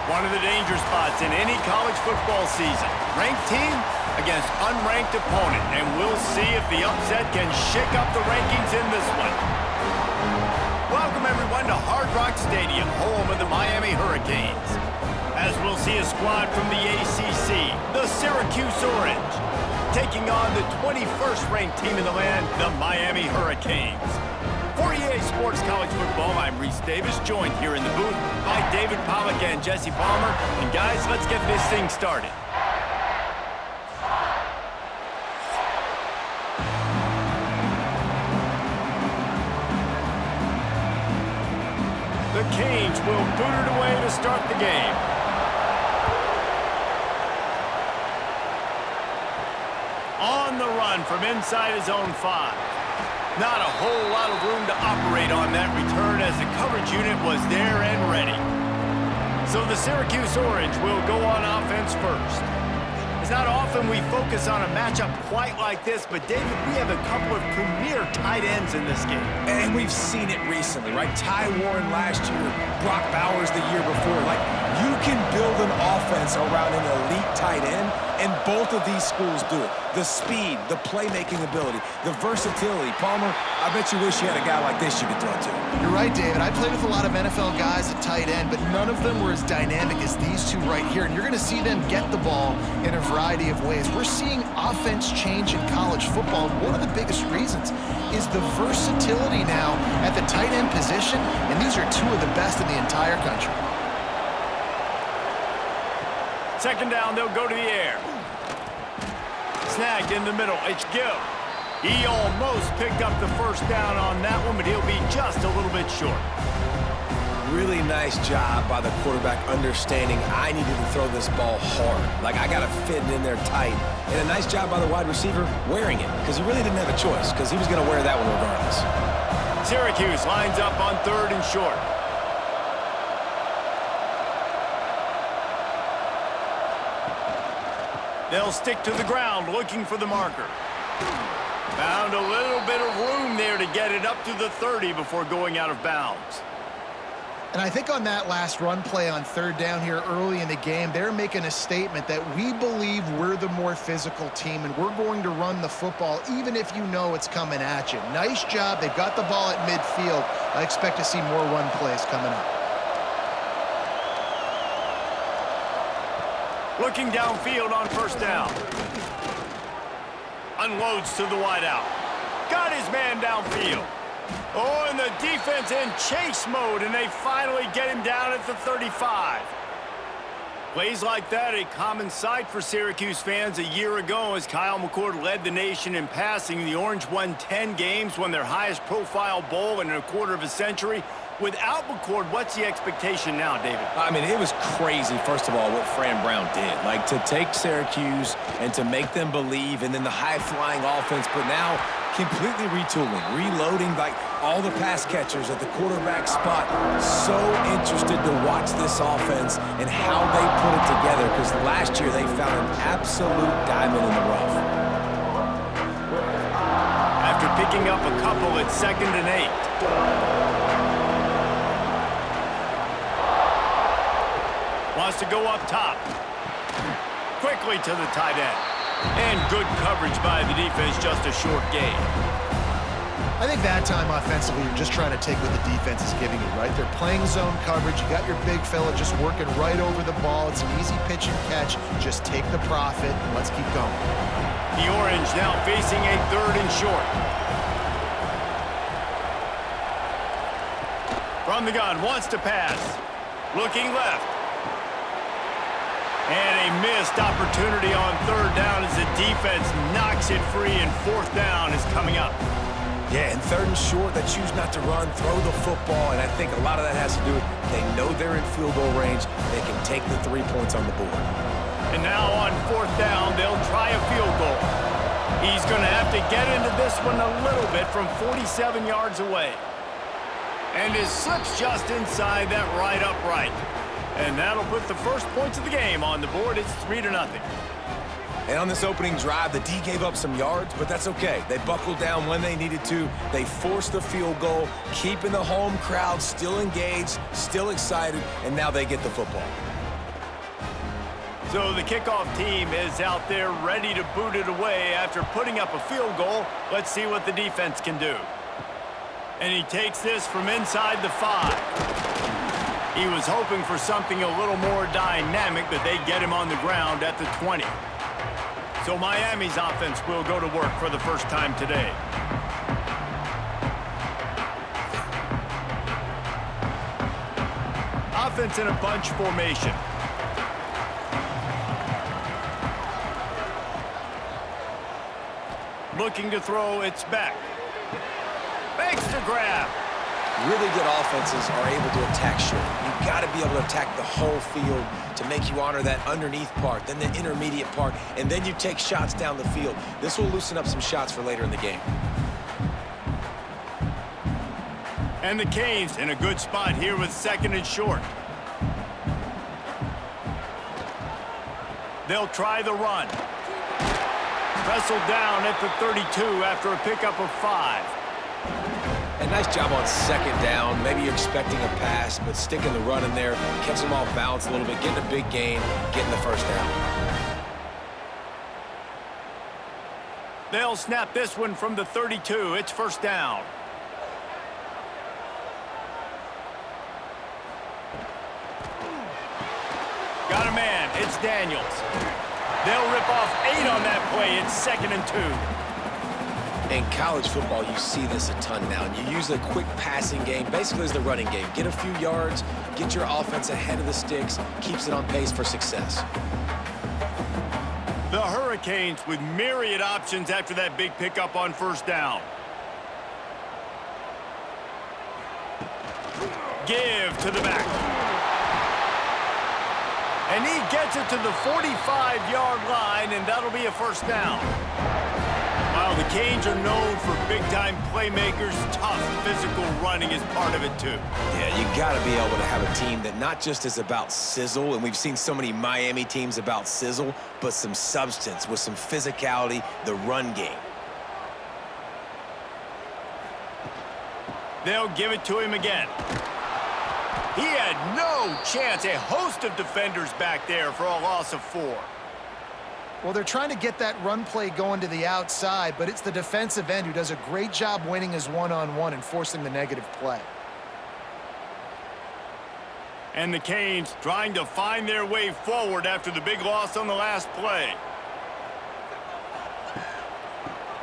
One of the danger spots in any college football season. Ranked team against unranked opponent. And we'll see if the upset can shake up the rankings in this one. Welcome, everyone, to Hard Rock Stadium, home of the Miami Hurricanes. As we'll see a squad from the ACC, the Syracuse Orange, taking on the 21st ranked team in the land, the Miami Hurricanes. For EA Sports College Football, I'm Reese Davis, joined here in the booth by David Pollack and Jesse Palmer. And guys, let's get this thing started. The Canes will boot it away to start the game. On the run from inside his own 5. Not a whole lot of room to operate on that return as the coverage unit was there and ready. So the Syracuse Orange will go on offense first. It's not often we focus on a matchup quite like this, but David, we have a couple of premier tight ends in this game. And we've seen it recently, right? Ty Warren last year, Brock Bowers the year before. Like, you can build an offense around an elite tight end, and both of these schools do it. The speed, the playmaking ability, the versatility. Palmer, I bet you wish you had a guy like this you could throw to. You're right, David. I played with a lot of NFL guys at tight end, but none of them were as dynamic as these two right here. And you're going to see them get the ball in a variety of ways. We're seeing offense change in college football. One of the biggest reasons is the versatility now at the tight end position, and these are two of the best in the entire country. Second down, they'll go to the air. Snagged in the middle, it's Gill. He almost picked up the first down on that one, but he'll be just a little bit short. Really nice job by the quarterback understanding I needed to throw this ball hard. Like, I got to fit it in there tight. And a nice job by the wide receiver wearing it, because he really didn't have a choice, because he was going to wear that one regardless. Syracuse lines up on 3rd and short. They'll stick to the ground looking for the marker. Found a little bit of room there to get it up to the 30 before going out of bounds. And I think on that last run play on 3rd down here early in the game, they're making a statement that we believe we're the more physical team and we're going to run the football even if you know it's coming at you. Nice job. They've got the ball at midfield. I expect to see more run plays coming up. Looking downfield on 1st down. Unloads to the wideout. Got his man downfield. Oh, and the defense in chase mode, and they finally get him down at the 35. Plays like that, a common sight for Syracuse fans a year ago as Kyle McCord led the nation in passing. The Orange won 10 games, won their highest profile bowl in a quarter of a century. Without McCord, what's the expectation now, David? I mean, it was crazy, first of all, what Fran Brown did. Like, to take Syracuse and to make them believe, and then the high-flying offense, but now completely retooling, reloading, like all the pass catchers at the quarterback spot. So interested to watch this offense and how they put it together, because last year they found an absolute diamond in the rough. After picking up a couple at 2nd and 8. Wants to go up top. Quickly to the tight end. And good coverage by the defense, just a short gain. I think that time offensively, you're just trying to take what the defense is giving you, right? They're playing zone coverage. You got your big fella just working right over the ball. It's an easy pitch and catch. Just take the profit and let's keep going. The Orange now facing a 3rd and short. From the gun, wants to pass. Looking left. And a missed opportunity on 3rd down as the defense knocks it free, and 4th down is coming up. Yeah, and 3rd and short, they choose not to run, throw the football, and I think a lot of that has to do with they know they're in field goal range. They can take the 3 points on the board. And now on 4th down, they'll try a field goal. He's going to have to get into this one a little bit from 47 yards away. And his slips just inside that right upright. And that'll put the first points of the game on the board. It's 3-0. And on this opening drive, the D gave up some yards, but that's okay. They buckled down when they needed to. They forced the field goal, keeping the home crowd still engaged, still excited, and now they get the football. So the kickoff team is out there ready to boot it away after putting up a field goal. Let's see what the defense can do. And he takes this from inside the 5. He was hoping for something a little more dynamic, but they get him on the ground at the 20. So Miami's offense will go to work for the first time today. Offense in a bunch formation. Looking to throw, it's back. Makes the grab. Really good offenses are able to attack short. You've got to be able to attack the whole field to make you honor that underneath part, then the intermediate part, and then you take shots down the field. This will loosen up some shots for later in the game. And the Canes in a good spot here with 2nd and short. They'll try the run. Wrestled down at the 32 after a pickup of 5. A nice job on 2nd down. Maybe you're expecting a pass, but sticking the run in there, catch them off balance a little bit, getting a big gain, getting the first down. They'll snap this one from the 32. It's 1st down. Got a man. It's Daniels. They'll rip off 8 on that play. It's 2nd and 2. In college football, you see this a ton now. And you use the quick passing game, basically as the running game. Get a few yards, get your offense ahead of the sticks, keeps it on pace for success. The Hurricanes with myriad options after that big pickup on 1st down. Give to the back. And he gets it to the 45-yard line, and that'll be a 1st down. Wow, the Canes are known for big-time playmakers. Tough physical running is part of it, too. Yeah, you got to be able to have a team that not just is about sizzle, and we've seen so many Miami teams about sizzle, but some substance with some physicality, the run game. They'll give it to him again. He had no chance. A host of defenders back there for a loss of 4. Well, they're trying to get that run play going to the outside, but it's the defensive end who does a great job winning his one-on-one and forcing the negative play. And the Canes trying to find their way forward after the big loss on the last play.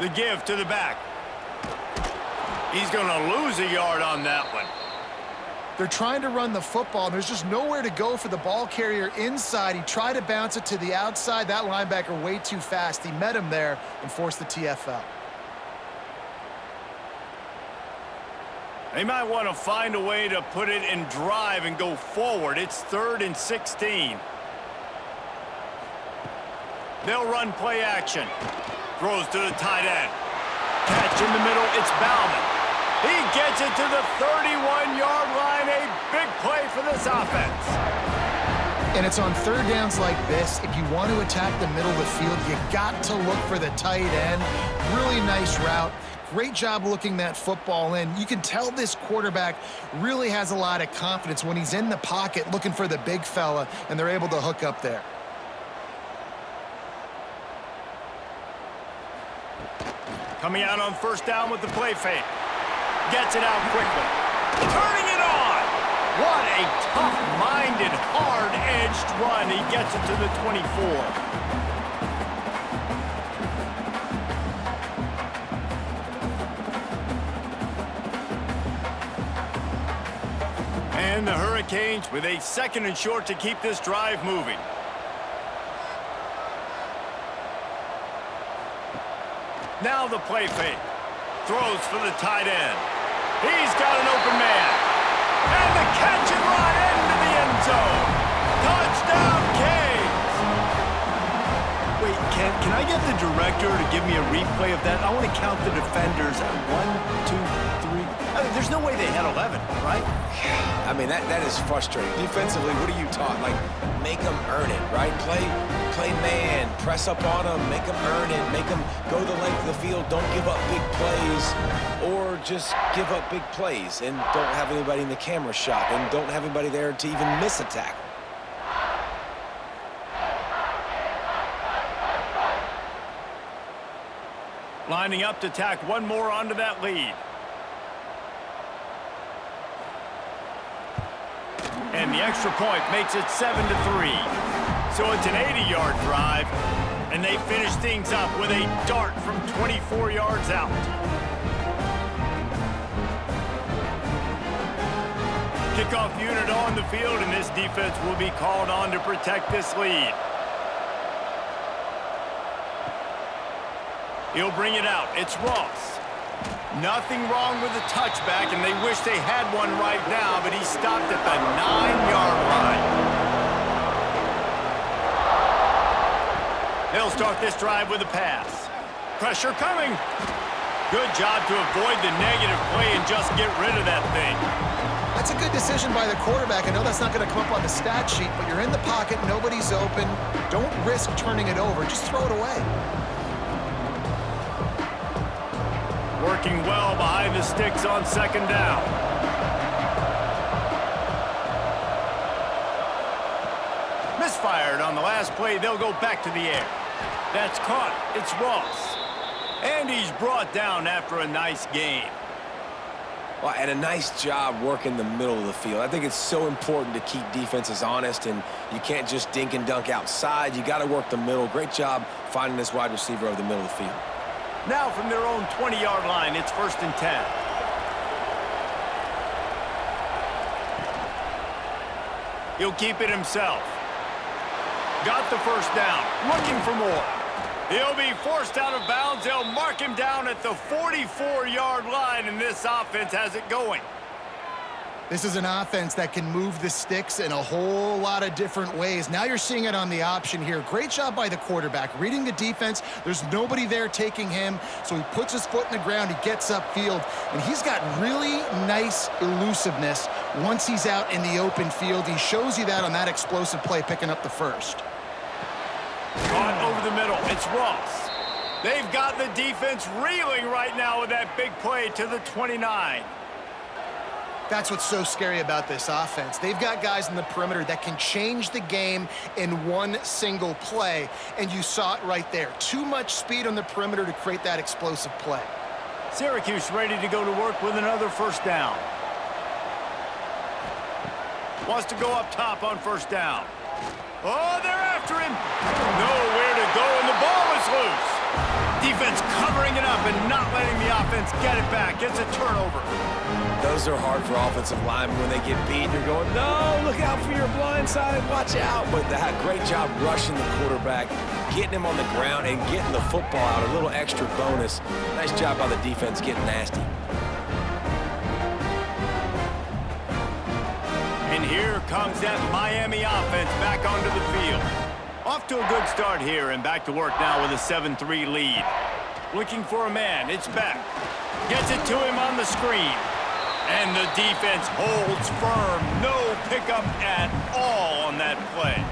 The give to the back. He's going to lose a yard on that one. They're trying to run the football, and there's just nowhere to go for the ball carrier inside. He tried to bounce it to the outside. That linebacker way too fast. He met him there and forced the TFL. They might want to find a way to put it in drive and go forward. It's 3rd and 16. They'll run play action. Throws to the tight end. Catch in the middle. It's Bauman. He gets it to the 31-yard line. A big play for this offense. And it's on 3rd downs like this. If you want to attack the middle of the field, you got to look for the tight end. Really nice route. Great job looking that football in. You can tell this quarterback really has a lot of confidence when he's in the pocket looking for the big fella, and they're able to hook up there. Coming out on 1st down with the play fake. Gets it out quickly. Turning it on. What a tough-minded, hard-edged run. He gets it to the 24. And the Hurricanes with a 2nd and short to keep this drive moving. Now the play fake. Throws for the tight end. He's got an open man. And the catch and run into the end zone. Touchdown, Canes. Wait, can I get the director to give me a replay of that? I want to count the defenders. 1, 2, 3. I mean, there's no way they had 11, right? I mean, that is frustrating. Defensively, what are you taught? Like, make them earn it, right? Play man, press up on them, make them earn it, make them go the length of the field, don't give up big plays, or just give up big plays and don't have anybody in the camera shot and don't have anybody there to even miss a tackle. Lining up to tack one more onto that lead. And the extra point makes it 7-3. So it's an 80-yard drive, and they finish things up with a dart from 24 yards out. Kickoff unit on the field, and this defense will be called on to protect this lead. He'll bring it out. It's Ross. Nothing wrong with the touchback, and they wish they had one right now, but he stopped at the 9-yard line. They'll start this drive with a pass. Pressure coming. Good job to avoid the negative play and just get rid of that thing. That's a good decision by the quarterback. I know that's not going to come up on the stat sheet, but you're in the pocket, nobody's open. Don't risk turning it over. Just throw it away. Working well behind the sticks on second down. Misfired on the last play. They'll go back to the air. That's caught. It's Ross. And he's brought down after a nice gain. Well, and a nice job working the middle of the field. I think it's so important to keep defenses honest, and you can't just dink and dunk outside. You got to work the middle. Great job finding this wide receiver over the middle of the field. Now from their own 20-yard line, it's 1st and 10. He'll keep it himself. Got the first down. Looking for more. He'll be forced out of bounds. They'll mark him down at the 44-yard line, and this offense has it going. This is an offense that can move the sticks in a whole lot of different ways. Now you're seeing it on the option here. Great job by the quarterback. Reading the defense, there's nobody there taking him, so he puts his foot in the ground, he gets upfield, and he's got really nice elusiveness once he's out in the open field. He shows you that on that explosive play, picking up the first. Caught over the middle. It's Ross. They've got the defense reeling right now with that big play to the 29. That's what's so scary about this offense. They've got guys in the perimeter that can change the game in one single play, and you saw it right there. Too much speed on the perimeter to create that explosive play. Syracuse ready to go to work with another first down. Wants to go up top on first down. Oh, they're after him. Nowhere to go, and the ball is loose. Defense covering it up and not letting the offense get it back. Gets a turnover. Those are hard for offensive linemen when they get beat. You're going, no, look out for your blind side, watch out. But they had a great job rushing the quarterback, getting him on the ground, and getting the football out. A little extra bonus. Nice job by the defense getting nasty. And here comes that Miami offense back onto the field. Off to a good start here and back to work now with a 7-3 lead. Looking for a man. It's Beck. Gets it to him on the screen. And the defense holds firm. No pickup at all on that play.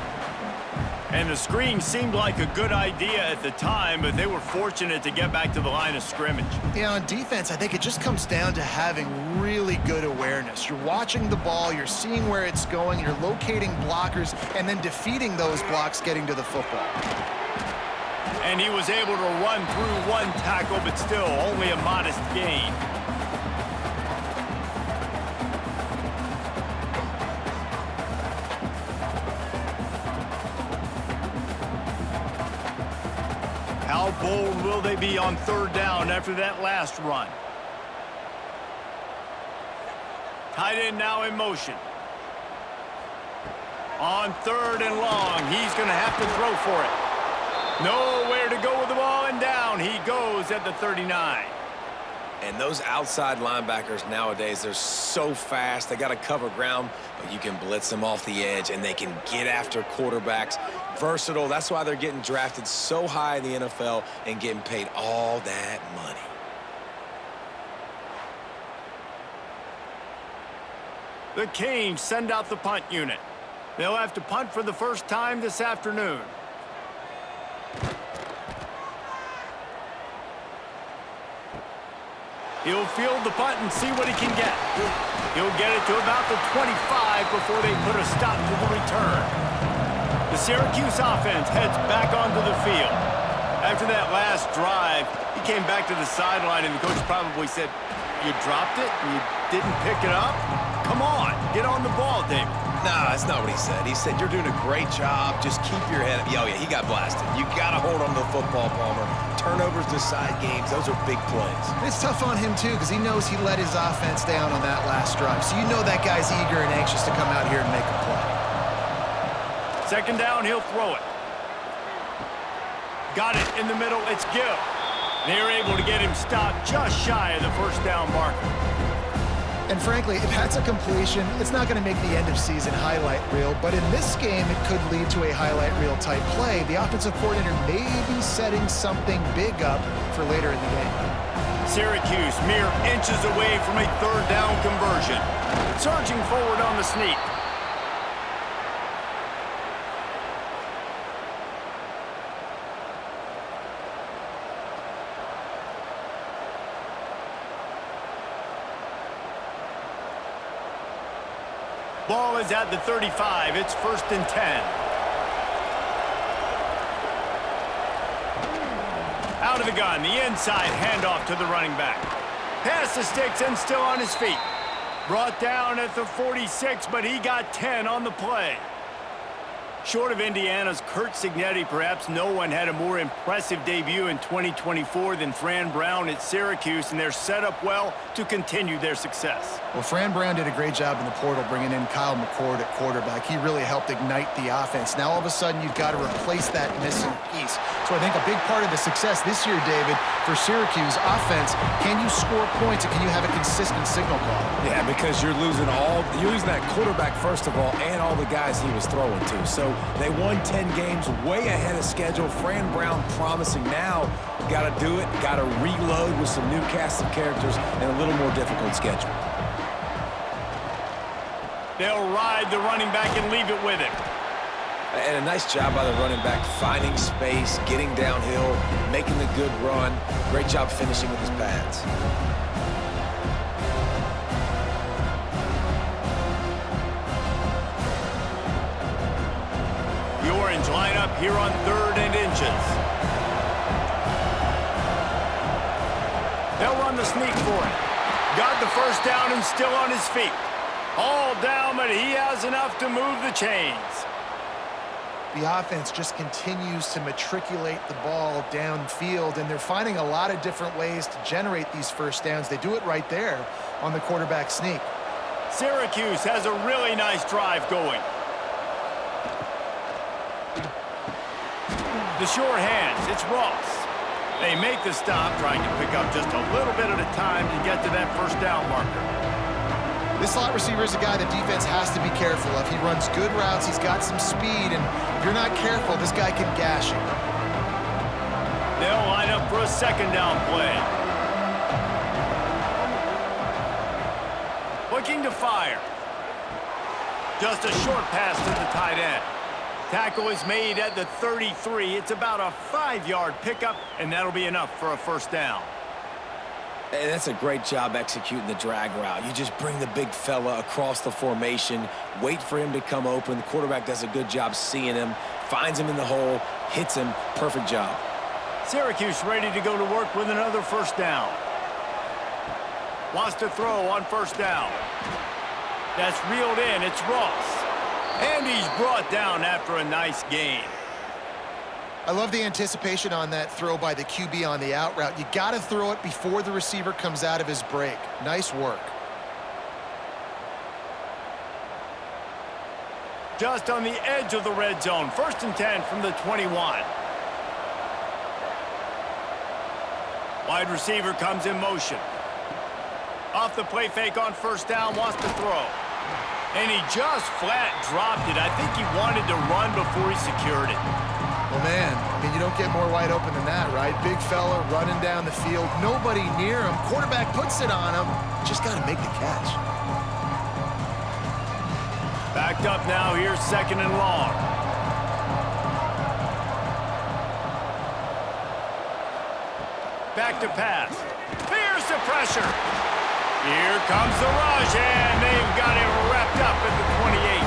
And the screen seemed like a good idea at the time, but they were fortunate to get back to the line of scrimmage. Yeah, on defense, I think it just comes down to having really good awareness. You're watching the ball, you're seeing where it's going, you're locating blockers, and then defeating those blocks getting to the football. And he was able to run through one tackle, but still only a modest gain. How bold will they be on third down after that last run? Tight end now in motion. On third and long, he's going to have to throw for it. Nowhere to go with the ball, and down he goes at the 39. And those outside linebackers nowadays, they're so fast. They got to cover ground, but you can blitz them off the edge, and they can get after quarterbacks. Versatile. That's why they're getting drafted so high in the NFL and getting paid all that money. The Canes send out the punt unit. They'll have to punt for the first time this afternoon. He'll field the punt and see what he can get. He'll get it to about the 25 before they put a stop to the return. The Syracuse offense heads back onto the field. After that last drive, he came back to the sideline, and the coach probably said, "You dropped it and you didn't pick it up? Come on, get on the ball, David." Nah, that's not what he said. He said, "You're doing a great job. Just keep your head up." Oh, yeah, he got blasted. You got to hold on to the football, Palmer. Turnovers decide games. Those are big plays. It's tough on him, too, because he knows he let his offense down on that last drive. So you know that guy's eager and anxious to come out here and make a play. Second down, he'll throw it. Got it in the middle. It's Gill. They're able to get him stopped just shy of the first down marker. And frankly, if that's a completion, it's not going to make the end-of-season highlight reel. But in this game, it could lead to a highlight reel type play. The offensive coordinator may be setting something big up for later in the game. Syracuse mere inches away from a third down conversion. Surging forward on the sneak. Ball is at the 35. It's 1st and 10. Out of the gun, the inside handoff to the running back. Pass the sticks and still on his feet. Brought down at the 46, but he got 10 on the play. Short of Indiana's Curt Cignetti, perhaps no one had a more impressive debut in 2024 than Fran Brown at Syracuse, and they're set up well to continue their success. Well, Fran Brown did a great job in the portal bringing in Kyle McCord at quarterback. He really helped ignite the offense. Now, all of a sudden, you've got to replace that missing piece. So I think a big part of the success this year, David, for Syracuse offense, can you score points and can you have a consistent signal call? Yeah, because you're losing that quarterback, first of all, and all the guys he was throwing to. So they won 10 games way ahead of schedule. Fran Brown promising now. Got to do it. Got to reload with some new cast of characters and a little more difficult schedule. They'll ride the running back and leave it with him. And a nice job by the running back, finding space, getting downhill, making the good run. Great job finishing with his pads. The orange lineup here on 3rd and inches. They'll run the sneak for it. Got the first down and still on his feet. All down, but he has enough to move the chains. The offense just continues to matriculate the ball downfield, and they're finding a lot of different ways to generate these first downs. They do it right there on the quarterback sneak. Syracuse has a really nice drive going. The sure hands, it's Ross. They make the stop, trying to pick up just a little bit at a time to get to that first down marker. This slot receiver is a guy that defense has to be careful of. He runs good routes, he's got some speed, and if you're not careful, this guy can gash you. They'll line up for a second down play. Looking to fire. Just a short pass to the tight end. Tackle is made at the 33. It's about a 5-yard pickup, and that'll be enough for a first down. Hey, that's a great job executing the drag route. You just bring the big fella across the formation, wait for him to come open. The quarterback does a good job seeing him, finds him in the hole, hits him. Perfect job. Syracuse ready to go to work with another first down. Wants to throw on first down. That's reeled in. It's Ross. And he's brought down after a nice gain. I love the anticipation on that throw by the QB on the out route. You got to throw it before the receiver comes out of his break. Nice work. Just on the edge of the red zone. 1st and 10 from the 21. Wide receiver comes in motion. Off the play fake on first down, wants to throw. And he just flat dropped it. I think he wanted to run before he secured it. Well, man, I mean, you don't get more wide open than that, right? Big fella running down the field, nobody near him. Quarterback puts it on him. Just got to make the catch. Backed up now, here's 2nd and long. Back to pass. Here's the pressure. Here comes the rush, and they've got him wrapped up at the 28.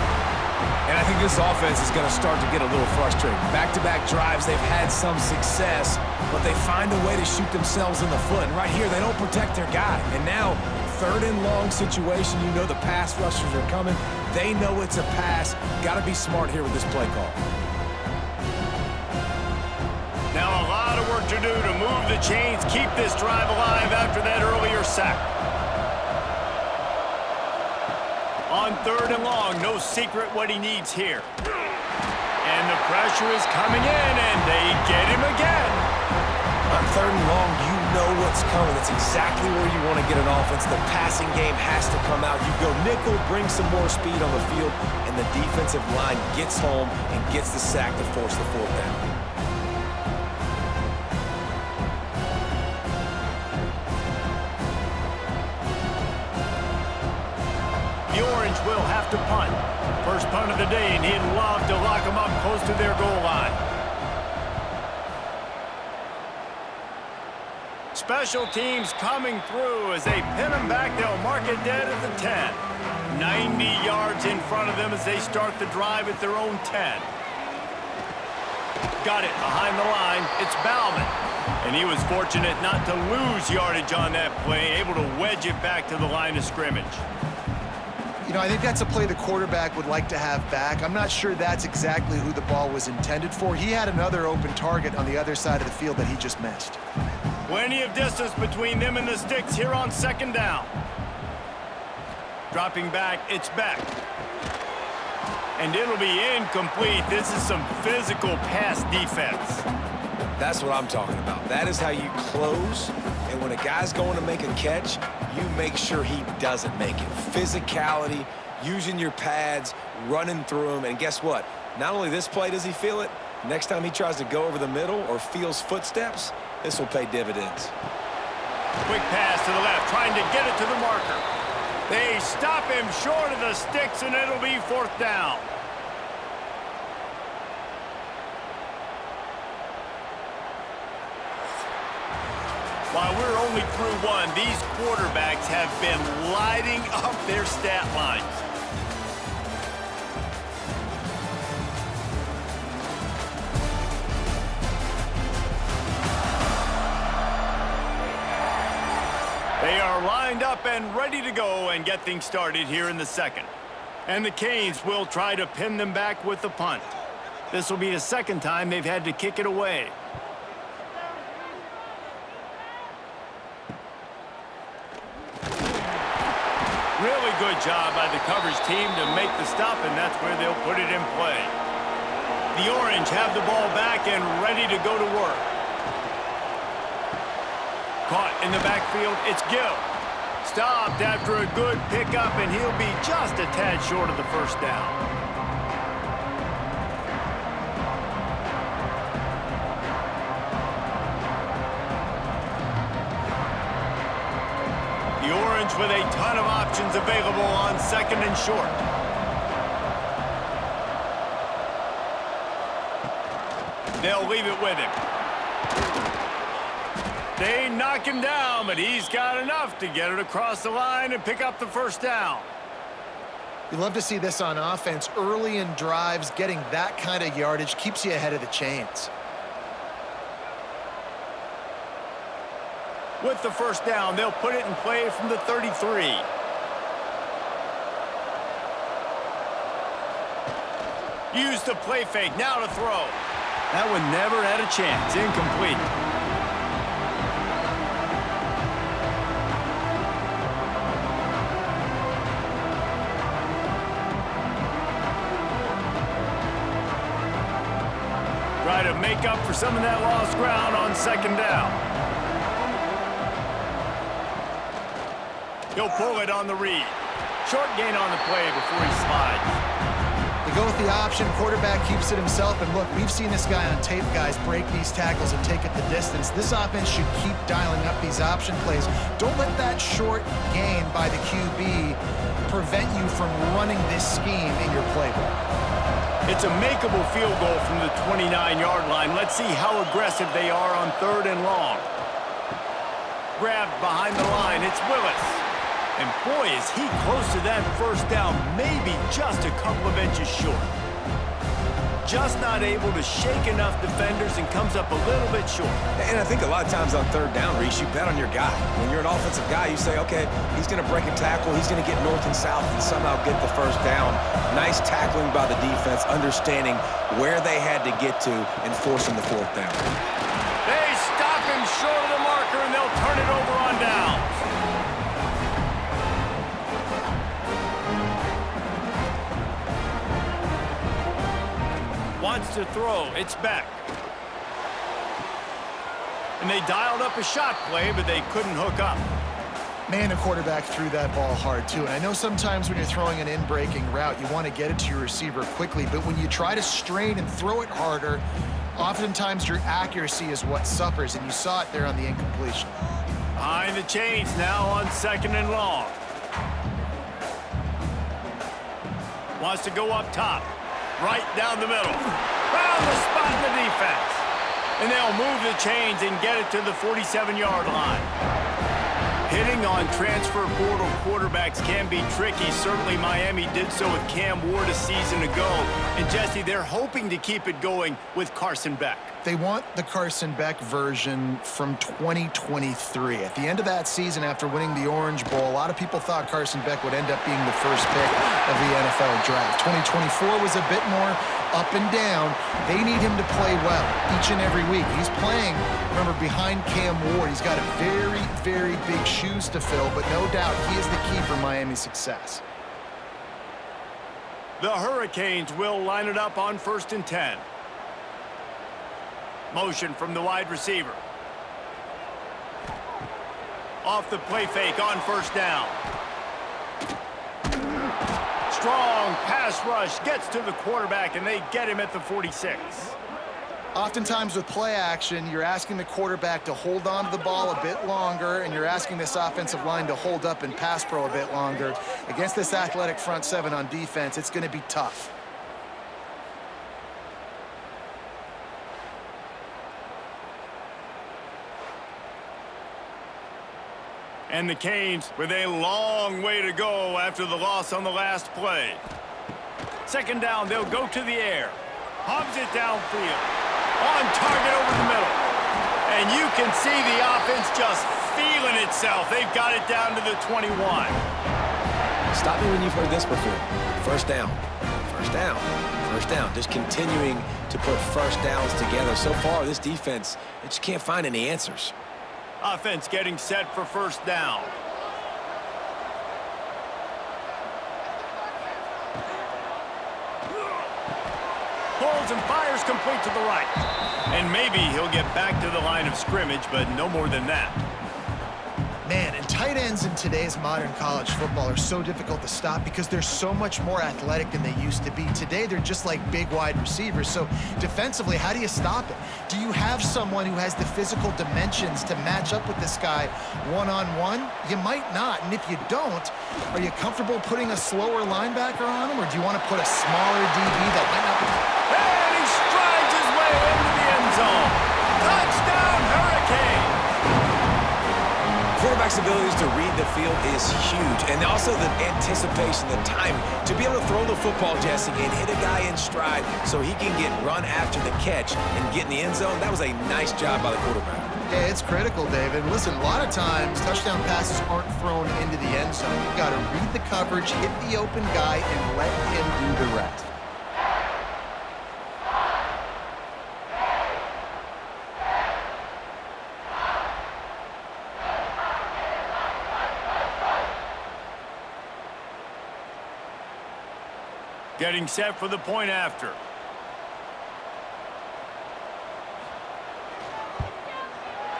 And I think this offense is going to start to get a little frustrated. Back-to-back drives, they've had some success, but they find a way to shoot themselves in the foot. And right here, they don't protect their guy. And now, third and long situation, you know the pass rushers are coming. They know it's a pass. Got to be smart here with this play call. Now a lot of work to do to move the chains, keep this drive alive after that earlier sack. On third and long, no secret what he needs here. And the pressure is coming in, and they get him again. On third and long, you know what's coming. It's exactly where you want to get an offense. The passing game has to come out. You go nickel, bring some more speed on the field, and the defensive line gets home and gets the sack to force the fourth down. Will have to punt. First punt of the day, and he'd love to lock them up close to their goal line. Special teams coming through as they pin them back. They'll mark it dead at the 10. 90 yards in front of them as they start the drive at their own 10. Got it behind the line. It's Bauman. And he was fortunate not to lose yardage on that play, able to wedge it back to the line of scrimmage. You know, I think that's a play the quarterback would like to have back. I'm not sure that's exactly who the ball was intended for. He had another open target on the other side of the field that he just missed. Plenty of distance between them and the sticks here on second down. Dropping back, it's back. And it'll be incomplete. This is some physical pass defense. That's what I'm talking about. That is how you close. And when a guy's going to make a catch, you make sure he doesn't make it. Physicality, using your pads, running through them. And guess what? Not only this play does he feel it, next time he tries to go over the middle or feels footsteps, this will pay dividends. Quick pass to the left, trying to get it to the marker. They stop him short of the sticks, and it'll be fourth down. While we're only through one, these quarterbacks have been lighting up their stat lines. They are lined up and ready to go and get things started here in the second. And the Canes will try to pin them back with the punt. This will be the second time they've had to kick it away. Really good job by the coverage team to make the stop, and that's where they'll put it in play. The Orange have the ball back and ready to go to work. Caught in the backfield, it's Gill. Stopped after a good pickup, and he'll be just a tad short of the first down. The Orange with a ton of options available on second and short. They'll leave it with him. They knock him down, but he's got enough to get it across the line and pick up the first down. You love to see this on offense. Early in drives, getting that kind of yardage keeps you ahead of the chains. With the first down, they'll put it in play from the 33. Use the play fake, now to throw. That one never had a chance, incomplete. Try to make up for some of that lost ground on second down. He'll pull it on the read. Short gain on the play before he slides. They go with the option. Quarterback keeps it himself. And look, we've seen this guy on tape, guys, break these tackles and take it the distance. This offense should keep dialing up these option plays. Don't let that short gain by the QB prevent you from running this scheme in your playbook. It's a makeable field goal from the 29-yard line. Let's see how aggressive they are on third and long. Grabbed behind the line. It's Willis. And boy, is he close to that first down, maybe just a couple of inches short. just not able to shake enough defenders and comes up a little bit short. And I think a lot of times on third down, Reese, you bet on your guy. When you're an offensive guy, you say, okay, he's going to break a tackle, he's going to get north and south and somehow get the first down. Nice tackling by the defense, understanding where they had to get to and forcing the fourth down. They stop him short of the marker, and they'll turn it over on downs. Wants to throw. It's back. And they dialed up a shot play, but they couldn't hook up. Man, the quarterback threw that ball hard, too. And I know sometimes when you're throwing an in-breaking route, you want to get it to your receiver quickly. But when you try to strain and throw it harder, oftentimes your accuracy is what suffers. And you saw it there on the incompletion. Behind the chains now on 2nd and long. Wants to go up top. Right down the middle. Found the spot in the defense. And they'll move the chains and get it to the 47-yard line. Hitting on transfer portal quarterbacks can be tricky. Certainly Miami did so with Cam Ward a season ago. And Jesse, they're hoping to keep it going with Carson Beck. They want the Carson Beck version from 2023. At the end of that season, after winning the Orange Bowl, a lot of people thought Carson Beck would end up being the first pick of the NFL draft. 2024 was a bit more up and down. They need him to play well each and every week. He's playing, remember, behind Cam Ward. He's got a very, very big shoes to fill, but no doubt he is the key for Miami's success. The Hurricanes will line it up on 1st and 10. Motion from the wide receiver. Off the play fake on 1st down. Strong pass rush gets to the quarterback, and they get him at the 46. Oftentimes with play action, you're asking the quarterback to hold on to the ball a bit longer, and you're asking this offensive line to hold up and pass pro a bit longer. Against this athletic front seven on defense, it's going to be tough. And the Canes with a long way to go after the loss on the last play. 2nd down, they'll go to the air. Hobbs it downfield. On target over the middle. And you can see the offense just feeling itself. They've got it down to the 21. Stop me when you've heard this before. 1st down, 1st down, 1st down. Just continuing to put 1st downs together. So far, this defense, they just can't find any answers. Offense getting set for 1st down. Pulls and fires complete to the right. And maybe he'll get back to the line of scrimmage, but no more than that. Man, and tight ends in today's modern college football are so difficult to stop because they're so much more athletic than they used to be. Today, they're just like big wide receivers. So defensively, how do you stop it? Do you have someone who has the physical dimensions to match up with this guy one-on-one? You might not. And if you don't, are you comfortable putting a slower linebacker on him, or do you want to put a smaller DB that might not be... And he strides his way into the end zone. Touchdown, Hurricane! Quarterback's abilities to read the field is huge, and also the anticipation, the time to be able to throw the football, Jesse, and hit a guy in stride so he can get run after the catch and get in the end zone. That was a nice job by the quarterback. Yeah, it's critical, David. Listen, a lot of times touchdown passes aren't thrown into the end zone. You've got to read the coverage, hit the open guy, and let him do the rest. Getting set for the point after.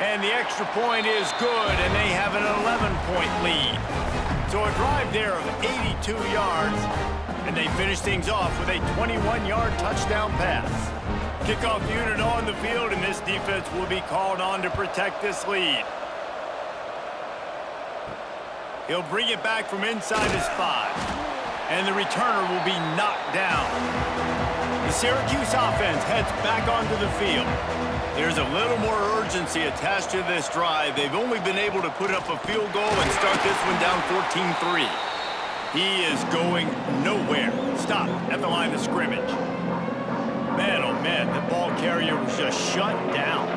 And the extra point is good, and they have an 11-point lead. So a drive there of 82 yards, and they finish things off with a 21-yard touchdown pass. Kickoff unit on the field, and this defense will be called on to protect this lead. He'll bring it back from inside his 5. And the returner will be knocked down. The Syracuse offense heads back onto the field. There's a little more urgency attached to this drive. They've only been able to put up a field goal and start this one down 14-3. He is going nowhere. Stop at the line of scrimmage. Man, carrier was just shut down.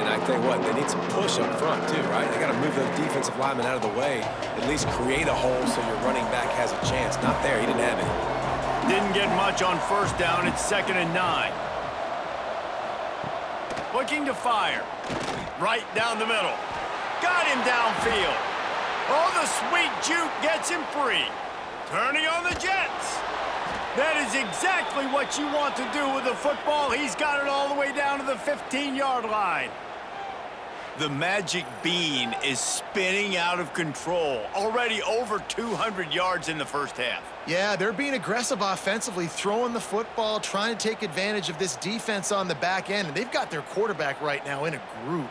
And I tell you what, they need some push up front too, right? They got to move those defensive linemen out of the way, at least create a hole so your running back has a chance. Not there. He didn't have any. Didn't get much on first down. It's 2nd and 9. Looking to fire. Right down the middle. Got him downfield. Oh, the sweet juke gets him free. Turning on the Jets. That is exactly what you want to do with the football. He's got it all the way down to the 15-yard line. The magic bean is spinning out of control. Already over 200 yards in the first half. Yeah, they're being aggressive offensively, throwing the football, trying to take advantage of this defense on the back end. And they've got their quarterback right now in a groove.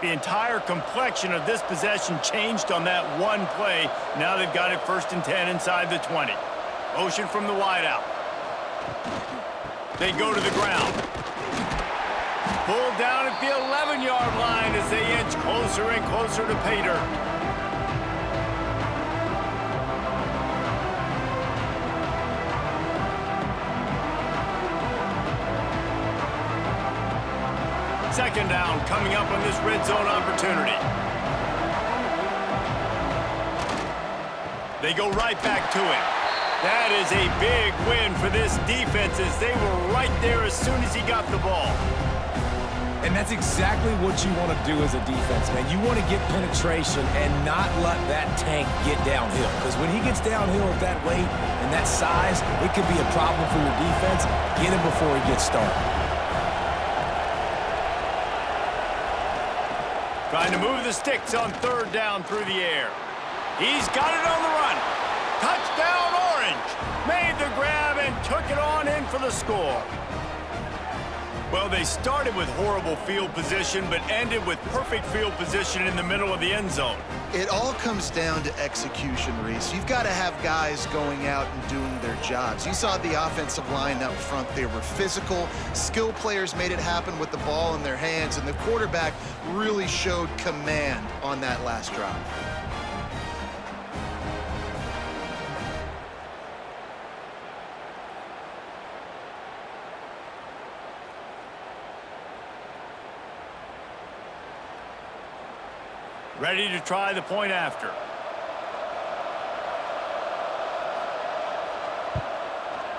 The entire complexion of this possession changed on that one play. Now they've got it 1st and 10 inside the 20. Motion from the wideout. They go to the ground. Pulled down at the 11-yard line as they inch closer and closer to pay dirt. Second down coming up on this red zone opportunity. They go right back to him. That is a big win for this defense as they were right there as soon as he got the ball. And that's exactly what you want to do as a defense, man. You want to get penetration and not let that tank get downhill. Because when he gets downhill at that weight and that size, it could be a problem for your defense. Get him before he gets started. Trying to move the sticks on 3rd down through the air. He's got it on the run. Touchdown, Orange. Made the grab and took it on in for the score. Well, they started with horrible field position, but ended with perfect field position in the middle of the end zone. It all comes down to execution, Reese. You've got to have guys going out and doing their jobs. You saw the offensive line up front. They were physical. Skill players made it happen with the ball in their hands, and the quarterback really showed command on that last drive. Ready to try the point after.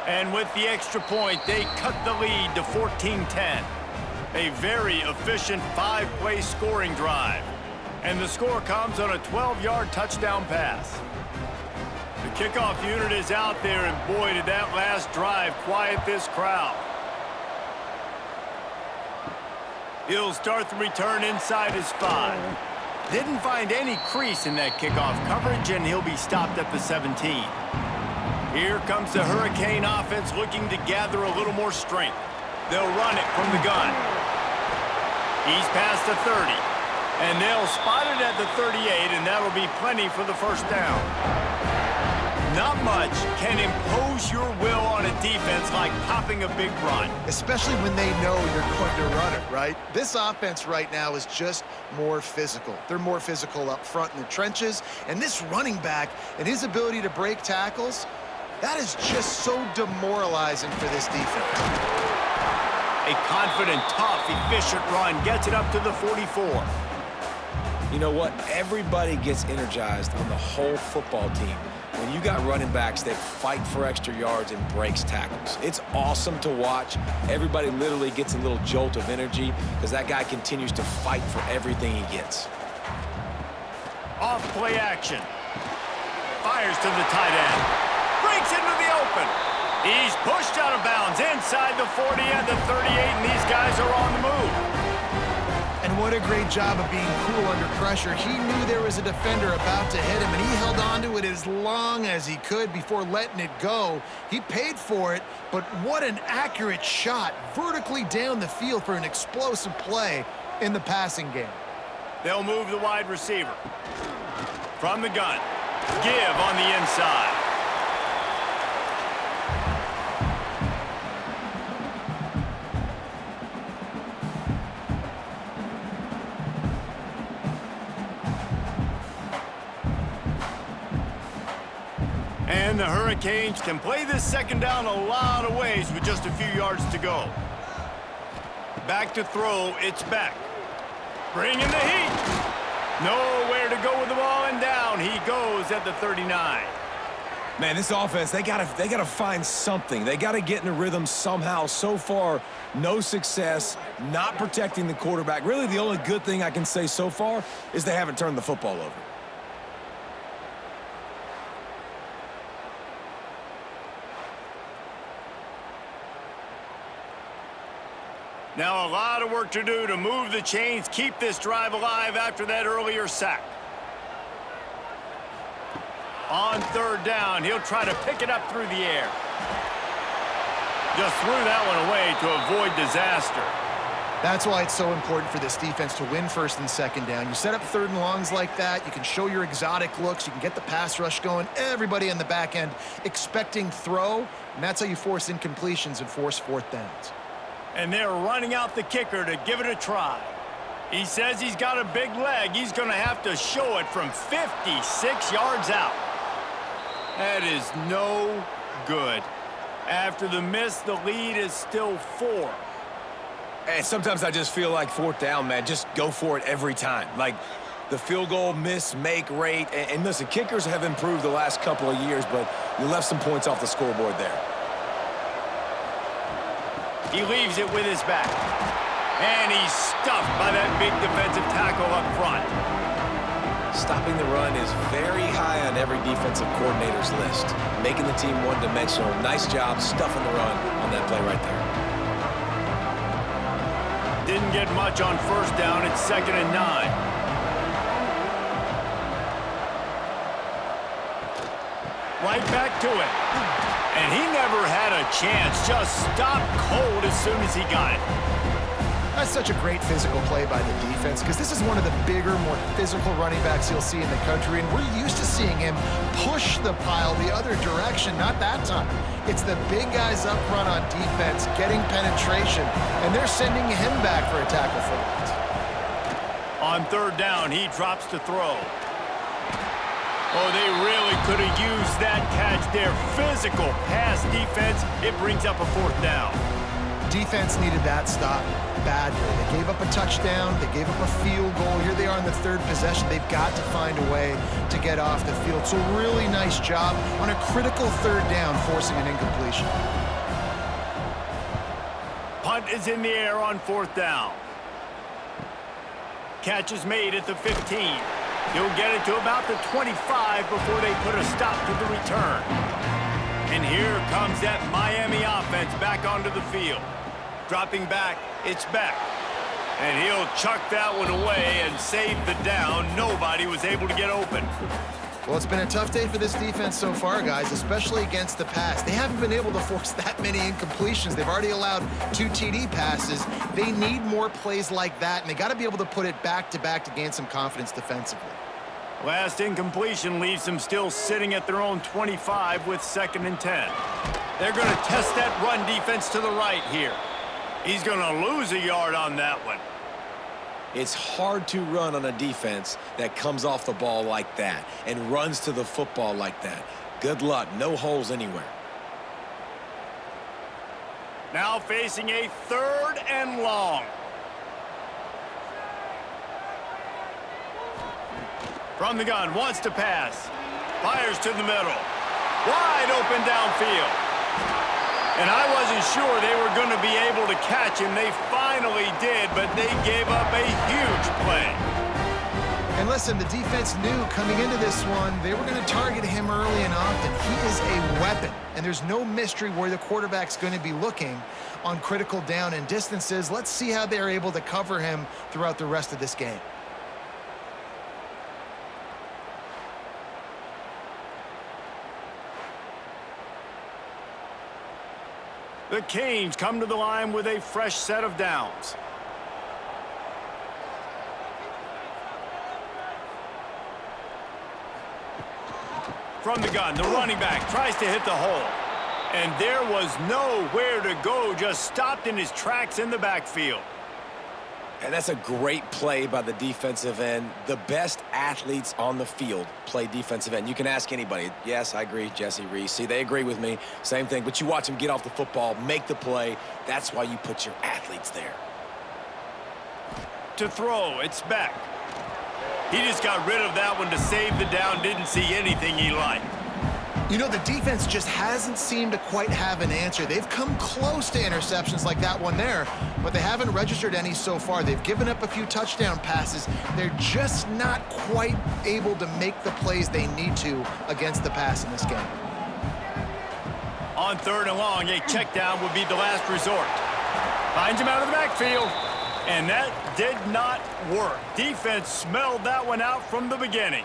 And with the extra point, they cut the lead to 14-10. A very efficient 5-play scoring drive. And the score comes on a 12-yard touchdown pass. The kickoff unit is out there, and boy, did that last drive quiet this crowd. He'll start the return inside his 5. Didn't find any crease in that kickoff coverage, and he'll be stopped at the 17. Here comes the Hurricane offense looking to gather a little more strength. They'll run it from the gun. He's past the 30, and they'll spot it at the 38, and that'll be plenty for the 1st down. Not much can impose your will on a defense like popping a big run. Especially when they know you're going to run it, right? This offense right now is just more physical. They're more physical up front in the trenches. And this running back and his ability to break tackles, that is just so demoralizing for this defense. A confident, tough, efficient run gets it up to the 44. You know what? Everybody gets energized on the whole football team when you got running backs that fight for extra yards and breaks tackles. It's awesome to watch. Everybody literally gets a little jolt of energy because that guy continues to fight for everything he gets. Off play action. Fires to the tight end. Breaks into the open. He's pushed out of bounds inside the 40 and the 38, and these guys are on the move. And what a great job of being cool under pressure. He knew there was a defender about to hit him, and he held on to it as long as he could before letting it go. He paid for it, but what an accurate shot vertically down the field for an explosive play in the passing game. They'll move the wide receiver. From the gun. Give on the inside. the Hurricanes can play this second down a lot of ways with just a few yards to go. Back to throw, it's back. Bringing the heat. Nowhere to go with the ball, and down he goes at the 39. Man, this offense, they gotta find something. They gotta get in a rhythm somehow. So far, no success, not protecting the quarterback. Really, the only good thing I can say so far is they haven't turned the football over. Now a lot of work to do to move the chains, keep this drive alive after that earlier sack. On third down, he'll try to pick it up through the air. Just threw that one away to avoid disaster. That's why it's so important for this defense to win first and second down. You set up third and longs like that, you can show your exotic looks, you can get the pass rush going, everybody in the back end expecting throw, and that's how you force incompletions and force fourth downs. And they're running out the kicker to give it a try. He says he's got a big leg. He's going to have to show it from 56 yards out. That is no good. After the miss, the lead is still 4. And sometimes I just feel like fourth down, man, just go for it every time. Like the field goal miss-make rate. And listen, kickers have improved the last couple of years, but you left some points off the scoreboard there. He leaves it with his back. And he's stuffed by that big defensive tackle up front. Stopping the run is very high on every defensive coordinator's list. Making the team one-dimensional. Nice job stuffing the run on that play right there. Didn't get much on first down. It's 2nd and 9. Right back to it. And he never had a chance. Just stopped cold as soon as he got it. That's such a great physical play by the defense because this is one of the bigger, more physical running backs you'll see in the country, and we're used to seeing him push the pile the other direction. Not that time. It's the big guys up front on defense getting penetration, and they're sending him back for a tackle for it. On third down, he drops to throw. Oh, they really could have used that catch there. Physical pass defense. It brings up a fourth down. Defense needed that stop badly. They gave up a touchdown. They gave up a field goal. Here they are in the third possession. They've got to find a way to get off the field. So really nice job on a critical third down, forcing an incompletion. Punt is in the air on fourth down. Catch is made at the 15. He'll get it to about the 25 before they put a stop to the return. And here comes that Miami offense back onto the field. Dropping back, it's back. And he'll chuck that one away and save the down. Nobody was able to get open. Well, it's been a tough day for this defense so far, guys, especially against the pass. They haven't been able to force that many incompletions. They've already allowed 2 TD passes. They need more plays like that, and they got to be able to put it back-to-back to gain some confidence defensively. Last incompletion leaves them still sitting at their own 25 with 2nd and 10. They're going to test that run defense to the right here. He's going to lose a yard on that one. It's hard to run on a defense that comes off the ball like that and runs to the football like that. Good luck. No holes anywhere. Now facing a 3rd and long. From the gun, wants to pass. Fires to the middle. Wide open downfield. And I wasn't sure they were going to be able to catch him. They finally did, but they gave up a huge play. And listen, the defense knew coming into this one, they were going to target him early and often. He is a weapon, and there's no mystery where the quarterback's going to be looking on critical down and distances. Let's see how they're able to cover him throughout the rest of this game. The Canes come to the line with a fresh set of downs. From the gun, the running back tries to hit the hole. And there was nowhere to go, just stopped in his tracks in the backfield. And that's a great play by the defensive end. The best athletes on the field play defensive end. You can ask anybody. Yes, I agree, Jesse Reese. See, they agree with me. Same thing. But you watch them get off the football, make the play. That's why you put your athletes there. To throw, it's back. He just got rid of that one to save the down. Didn't see anything he liked. You know, the defense just hasn't seemed to quite have an answer. They've come close to interceptions like that one there, but they haven't registered any so far. They've given up a few touchdown passes. They're just not quite able to make the plays they need to against the pass in this game. On 3rd and long, a check down would be the last resort. Finds him out of the backfield, and that did not work. Defense smelled that one out from the beginning.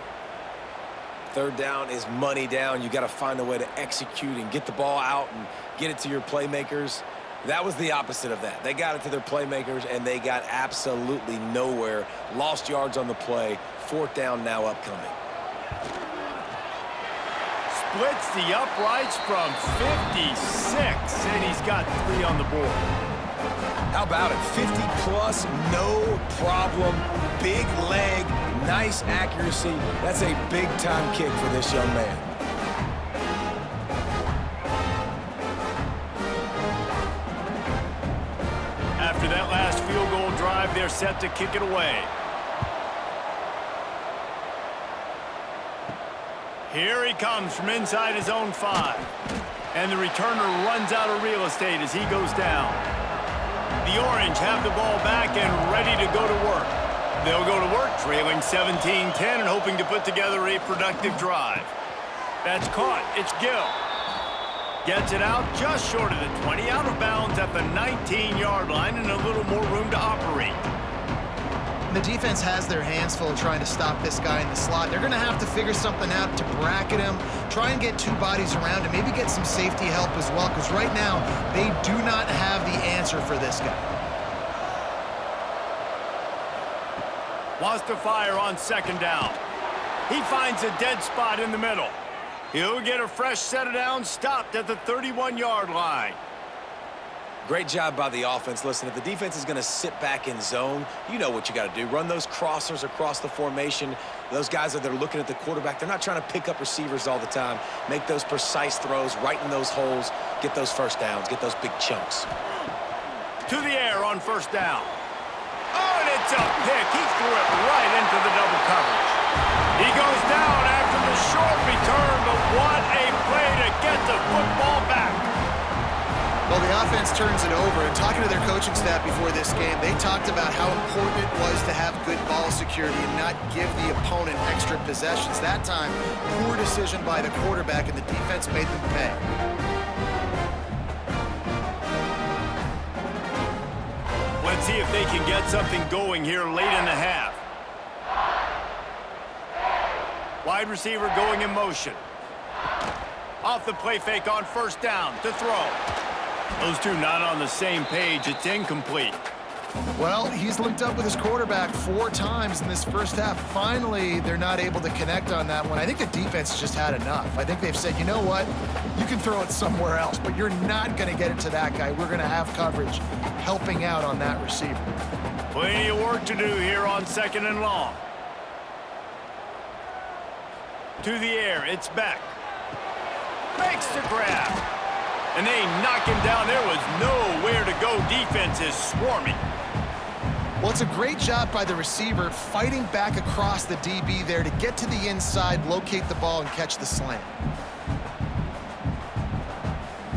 3rd down is money down. You got to find a way to execute and get the ball out and get it to your playmakers. That was the opposite of that. They got it to their playmakers, and they got absolutely nowhere. Lost yards on the play. 4th down now upcoming. Splits the uprights from 56, and he's got 3 on the board. How about it? 50-plus, no problem. Big leg, nice accuracy. That's a big-time kick for this young man. After that last field goal drive, they're set to kick it away. Here he comes from inside his own 5. And the returner runs out of real estate as he goes down. The Orange have the ball back and ready to go to work. They'll go to work trailing 17-10 and hoping to put together a productive drive. That's caught. It's Gill. Gets it out just short of the 20, out of bounds at the 19-yard line and a little more room to operate. The defense has their hands full trying to stop this guy in the slot. They're going to have to figure something out to bracket him, try and get 2 bodies around him, maybe get some safety help as well, because right now they do not have the answer for this guy. Wants to fire on 2nd down. He finds a dead spot in the middle. He'll get a fresh set of downs, stopped at the 31-yard line. Great job by the offense. Listen, if the defense is going to sit back in zone, you know what you got to do. Run those crossers across the formation. Those guys that are looking at the quarterback, they're not trying to pick up receivers all the time. Make those precise throws, right in those holes, get those 1st downs, get those big chunks. To the air on 1st down. Oh, and it's a pick. He threw it right into the double coverage. He goes down after the short return, but what a play to get the football back. Well, the offense turns it over, and talking to their coaching staff before this game, they talked about how important it was to have good ball security and not give the opponent extra possessions. That time, poor decision by the quarterback, and the defense made them pay. Let's see if they can get something going here late in the half. Wide receiver going in motion. Off the play fake on 1st down to throw. Those two not on the same page. It's incomplete. Well, he's linked up with his quarterback 4 times in this first half. Finally, they're not able to connect on that one. I think the defense just had enough. I think they've said, you know what? You can throw it somewhere else, but you're not going to get it to that guy. We're going to have coverage helping out on that receiver. Plenty of work to do here on 2nd and long. To the air, it's back. Makes the grab. And they knock him down. There was nowhere to go. Defense is swarming. Well, it's a great job by the receiver fighting back across the DB there to get to the inside, locate the ball, and catch the slant.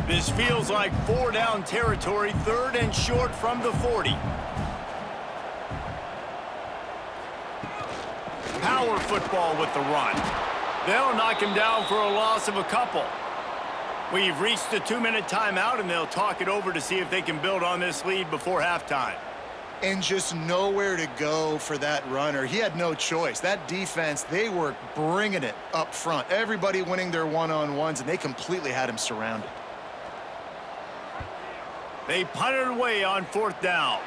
This feels like 4-down territory, 3rd and short from the 40. Power football with the run. They'll knock him down for a loss of a couple. We've reached the 2-minute timeout, and they'll talk it over to see if they can build on this lead before halftime. And just nowhere to go for that runner. He had no choice. That defense, they were bringing it up front. Everybody winning their one-on-ones, and they completely had him surrounded. They punted away on 4th down.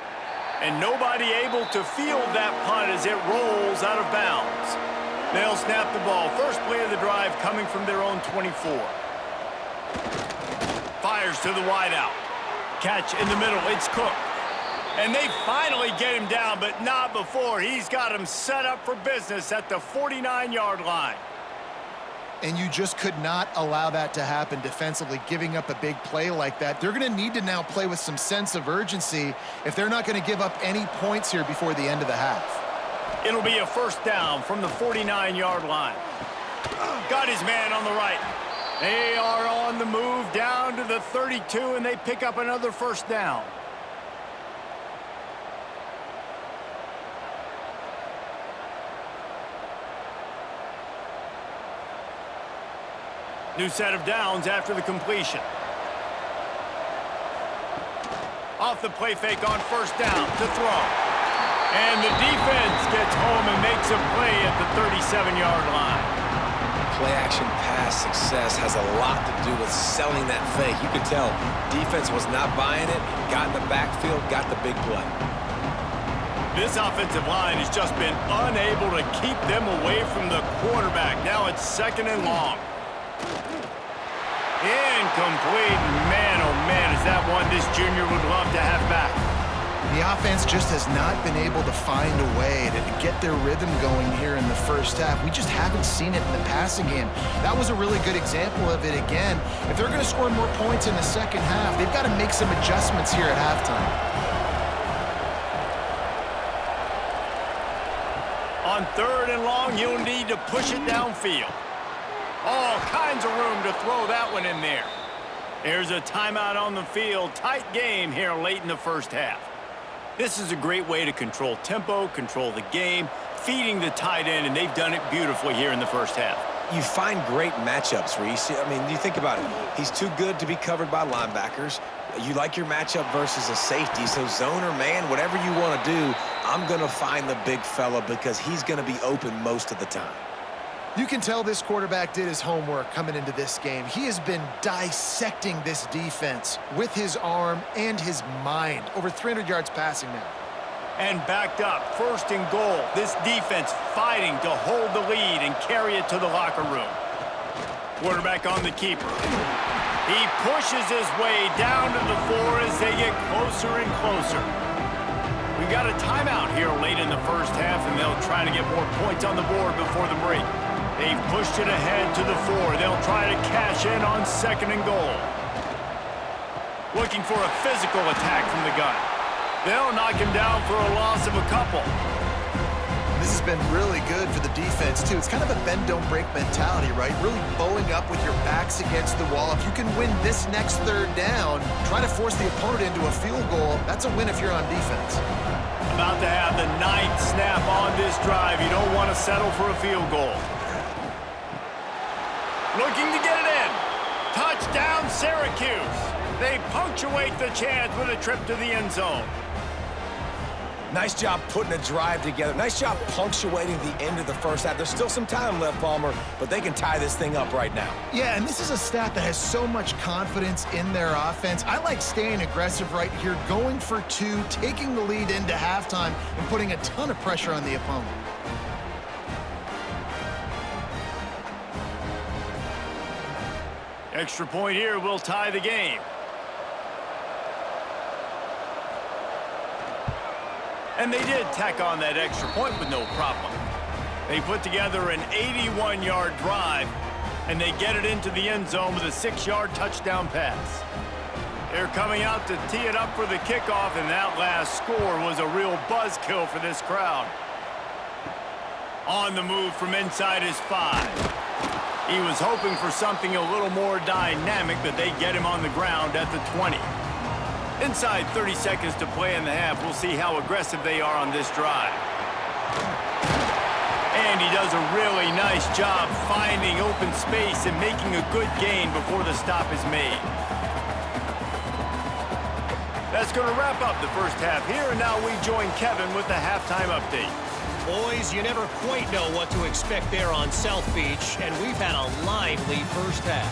And nobody able to field that punt as it rolls out of bounds. They'll snap the ball. First play of the drive coming from their own 24. Fires to the wideout. Catch in the middle. It's Cook. And they finally get him down, but not before. He's got him set up for business at the 49-yard line. And you just could not allow that to happen defensively, giving up a big play like that. They're going to need to now play with some sense of urgency if they're not going to give up any points here before the end of the half. It'll be a first down from the 49-yard line. Got his man on the right. They are on the move down to the 32, and they pick up another first down. New set of downs after the completion. Off the play fake on first down to throw. And the defense gets home and makes a play at the 37-yard line. Play-action pass success has a lot to do with selling that fake. You could tell defense was not buying it, got in the backfield, got the big play. This offensive line has just been unable to keep them away from the quarterback. Now it's second and long. Incomplete. Man, oh man, is that one this junior would love to have back. The offense just has not been able to find a way to get their rhythm going here in the first half. We just haven't seen it in the passing game. That was a really good example of it again. If they're going to score more points in the second half, they've got to make some adjustments here at halftime. On third and long, you'll need to push it downfield. All kinds of room to throw that one in there. There's a timeout on the field. Tight game here late in the first half. This is a great way to control tempo, control the game, feeding the tight end, and they've done it beautifully here in the first half. You find great matchups, Reese. I mean, you think about it. He's too good to be covered by linebackers. You like your matchup versus a safety, so zone or man, whatever you want to do, I'm going to find the big fella because he's going to be open most of the time. You can tell this quarterback did his homework coming into this game. He has been dissecting this defense with his arm and his mind. Over 300 yards passing now. And backed up, first and goal. This defense fighting to hold the lead and carry it to the locker room. Quarterback on the keeper. He pushes his way down to the 4 as they get closer and closer. We got a timeout here late in the first half, and they'll try to get more points on the board before the break. They've pushed it ahead to the 4. They'll try to cash in on second and goal. Looking for a physical attack from the gun. They'll knock him down for a loss of a couple. This has been really good for the defense, too. It's kind of a bend-don't-break mentality, right? Really bowing up with your backs against the wall. If you can win this next third down, try to force the opponent into a field goal. That's a win if you're on defense. About to have the 9th snap on this drive. You don't want to settle for a field goal. Looking to get it in. Touchdown, Syracuse. They punctuate the chance with a trip to the end zone. Nice job putting a drive together. Nice job punctuating the end of the first half. There's still some time left, Palmer, but they can tie this thing up right now. Yeah, and this is a stat that has so much confidence in their offense. I like staying aggressive right here, going for 2, taking the lead into halftime, and putting a ton of pressure on the opponent. Extra point here will tie the game. And they did tack on that extra point with no problem. They put together an 81-yard drive, and they get it into the end zone with a 6-yard touchdown pass. They're coming out to tee it up for the kickoff, and that last score was a real buzzkill for this crowd. On the move from inside his 5. He was hoping for something a little more dynamic, but they get him on the ground at the 20. Inside 30 seconds to play in the half. We'll see how aggressive they are on this drive. And he does a really nice job finding open space and making a good gain before the stop is made. That's going to wrap up the first half here, and now we join Kevin with the halftime update. Boys, you never quite know what to expect there on South Beach, and we've had a lively first half.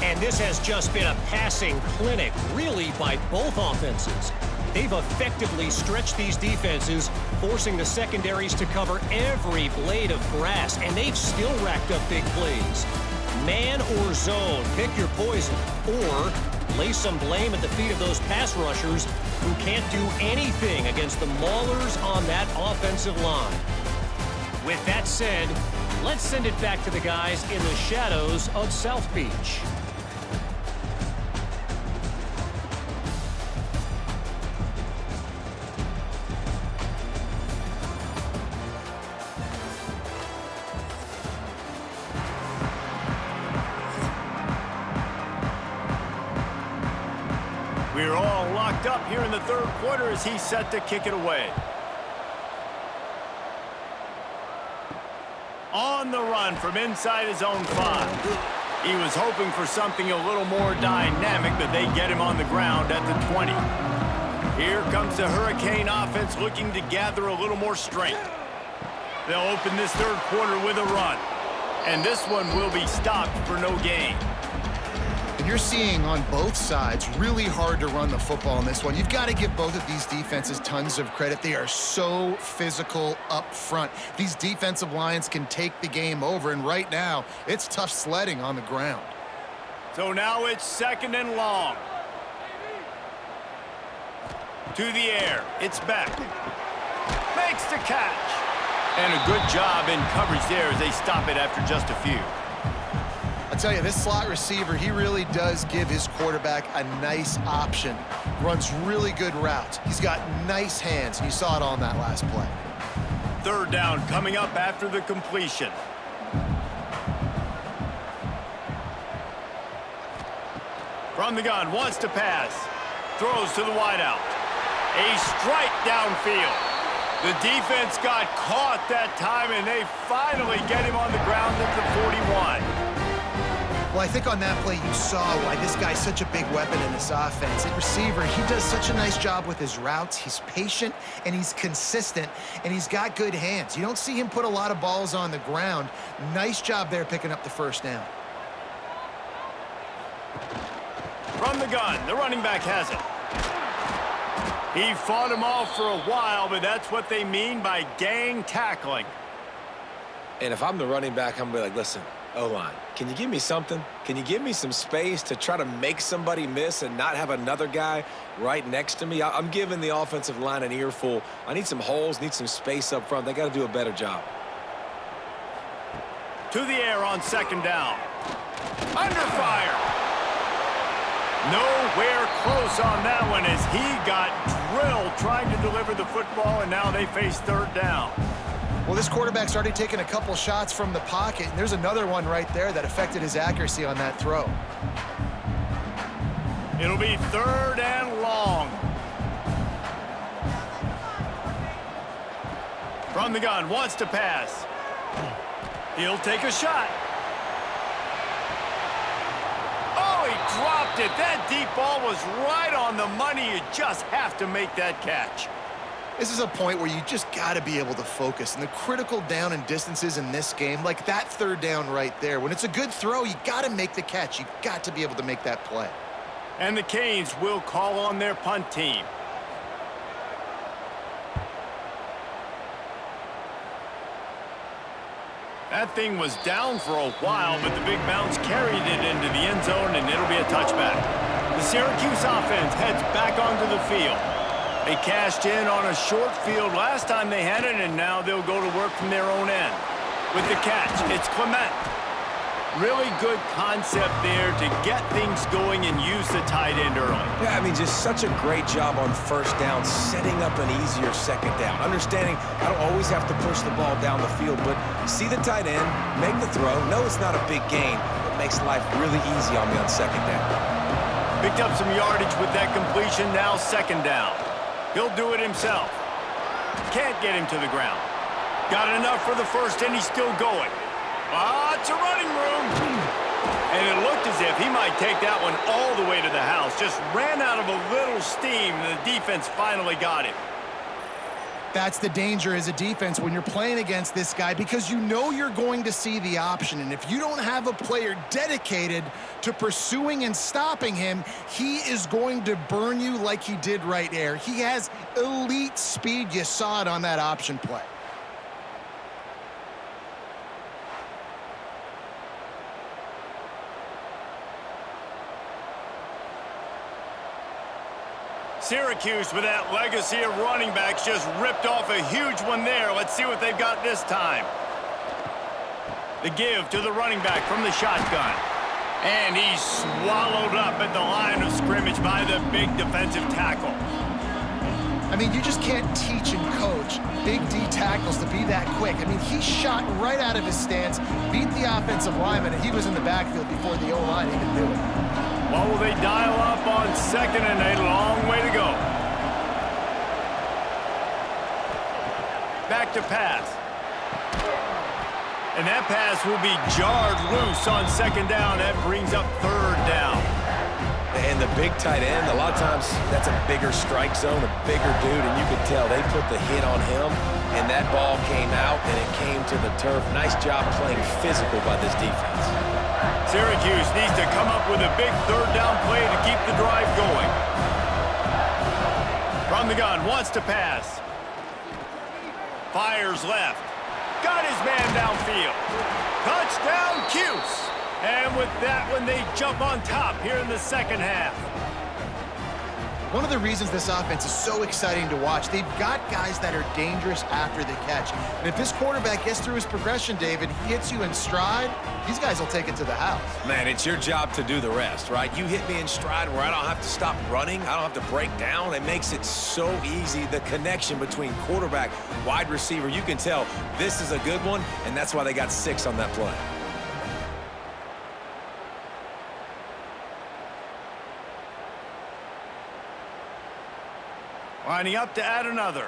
And this has just been a passing clinic, really, by both offenses. They've effectively stretched these defenses, forcing the secondaries to cover every blade of grass, and they've still racked up big plays. Man or zone, pick your poison, or lay some blame at the feet of those pass rushers who can't do anything against the maulers on that offensive line. With that said, let's send it back to the guys in the shadows of South Beach. We're all locked up here in the third quarter as he's set to kick it away. On the run from inside his own 5. He was hoping for something a little more dynamic, but they get him on the ground at the 20. Here comes the Hurricane offense looking to gather a little more strength. They'll open this third quarter with a run. And this one will be stopped for no gain. You're seeing on both sides really hard to run the football in this one. You've got to give both of these defenses tons of credit. They are so physical up front. These defensive lines can take the game over, and right now it's tough sledding on the ground. So now it's second and long. To the air. It's back. Makes the catch. And a good job in coverage there as they stop it after just a few. I tell you, this slot receiver, he really does give his quarterback a nice option. Runs really good routes. He's got nice hands. You saw it on that last play. Third down coming up after the completion. From the gun, wants to pass. Throws to the wideout. A strike downfield. The defense got caught that time, and they finally get him on the ground at the 41. Well, I think on that play you saw why this guy's such a big weapon in this offense. At receiver, he does such a nice job with his routes. He's patient, and he's consistent, and he's got good hands. You don't see him put a lot of balls on the ground. Nice job there picking up the first down. From the gun, the running back has it. He fought him off for a while, but that's what they mean by gang tackling. And if I'm the running back, I'm going to be like, listen, O-line, can you give me something? Can you give me some space to try to make somebody miss and not have another guy right next to me? I'm giving the offensive line an earful. I need some holes, need some space up front. They got to do a better job. To the air on second down. Under fire. Nowhere close on that one as he got drilled trying to deliver the football, and now they face third down. Well, this quarterback's already taken a couple shots from the pocket, and there's another one right there that affected his accuracy on that throw. It'll be third and long. From the gun, wants to pass. He'll take a shot. Oh, he dropped it. That deep ball was right on the money. You just have to make that catch. This is a point where you just got to be able to focus. And the critical down and distances in this game, like that third down right there, when it's a good throw, you got to make the catch. You got to be able to make that play. And the Canes will call on their punt team. That thing was down for a while, but the big bounce carried it into the end zone, and it'll be a touchback. The Syracuse offense heads back onto the field. They cashed in on a short field last time they had it, and now they'll go to work from their own end. With the catch, it's Clement. Really good concept there to get things going and use the tight end early. Yeah, I mean, just such a great job on first down, setting up an easier second down. Understanding I don't always have to push the ball down the field, but see the tight end, make the throw. No, it's not a big gain, but makes life really easy on me on second down. Picked up some yardage with that completion, now second down. He'll do it himself. Can't get him to the ground. Got enough for the first, and he's still going. It's a running room. And it looked as if he might take that one all the way to the house. Just ran out of a little steam, and the defense finally got him. That's the danger as a defense when you're playing against this guy, because you know you're going to see the option. And if you don't have a player dedicated to pursuing and stopping him, he is going to burn you like he did right there. He has elite speed. You saw it on that option play. Syracuse, with that legacy of running backs, just ripped off a huge one there. Let's see what they've got this time. The give to the running back from the shotgun. And he's swallowed up at the line of scrimmage by the big defensive tackle. I mean, you just can't teach and coach big D tackles to be that quick. I mean, he shot right out of his stance, beat the offensive lineman, and he was in the backfield before the O-line even knew it. Well, will they dial up on 2nd and a long way to go? Back to pass. And that pass will be jarred loose on 2nd down. That brings up 3rd down. And the big tight end, a lot of times that's a bigger strike zone, a bigger dude, and you could tell they put the hit on him, and that ball came out, and it came to the turf. Nice job playing physical by this defense. Syracuse needs to come up with a big 3rd down play to keep the drive going. From the gun, wants to pass. Fires left. Got his man downfield. Touchdown, Cuse. And with that one, they jump on top here in the 2nd half. One of the reasons this offense is so exciting to watch, they've got guys that are dangerous after the catch. And if this quarterback gets through his progression, David, he hits you in stride, these guys will take it to the house. Man, it's your job to do the rest, right? You hit me in stride where I don't have to stop running. I don't have to break down. It makes it so easy. The connection between quarterback, wide receiver, you can tell this is a good one, and that's why they got 6 on that play. Lining up to add another.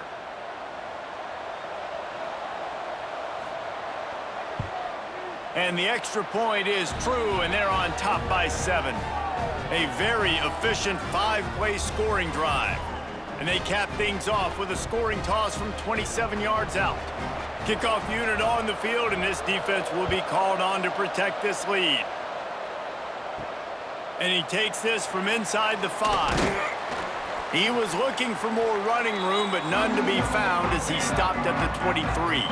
And the extra point is true, and they're on top by 7. A very efficient 5-play scoring drive. And they cap things off with a scoring toss from 27 yards out. Kickoff unit on the field, and this defense will be called on to protect this lead. And he takes this from inside the 5. He was looking for more running room, but none to be found as he stopped at the 23.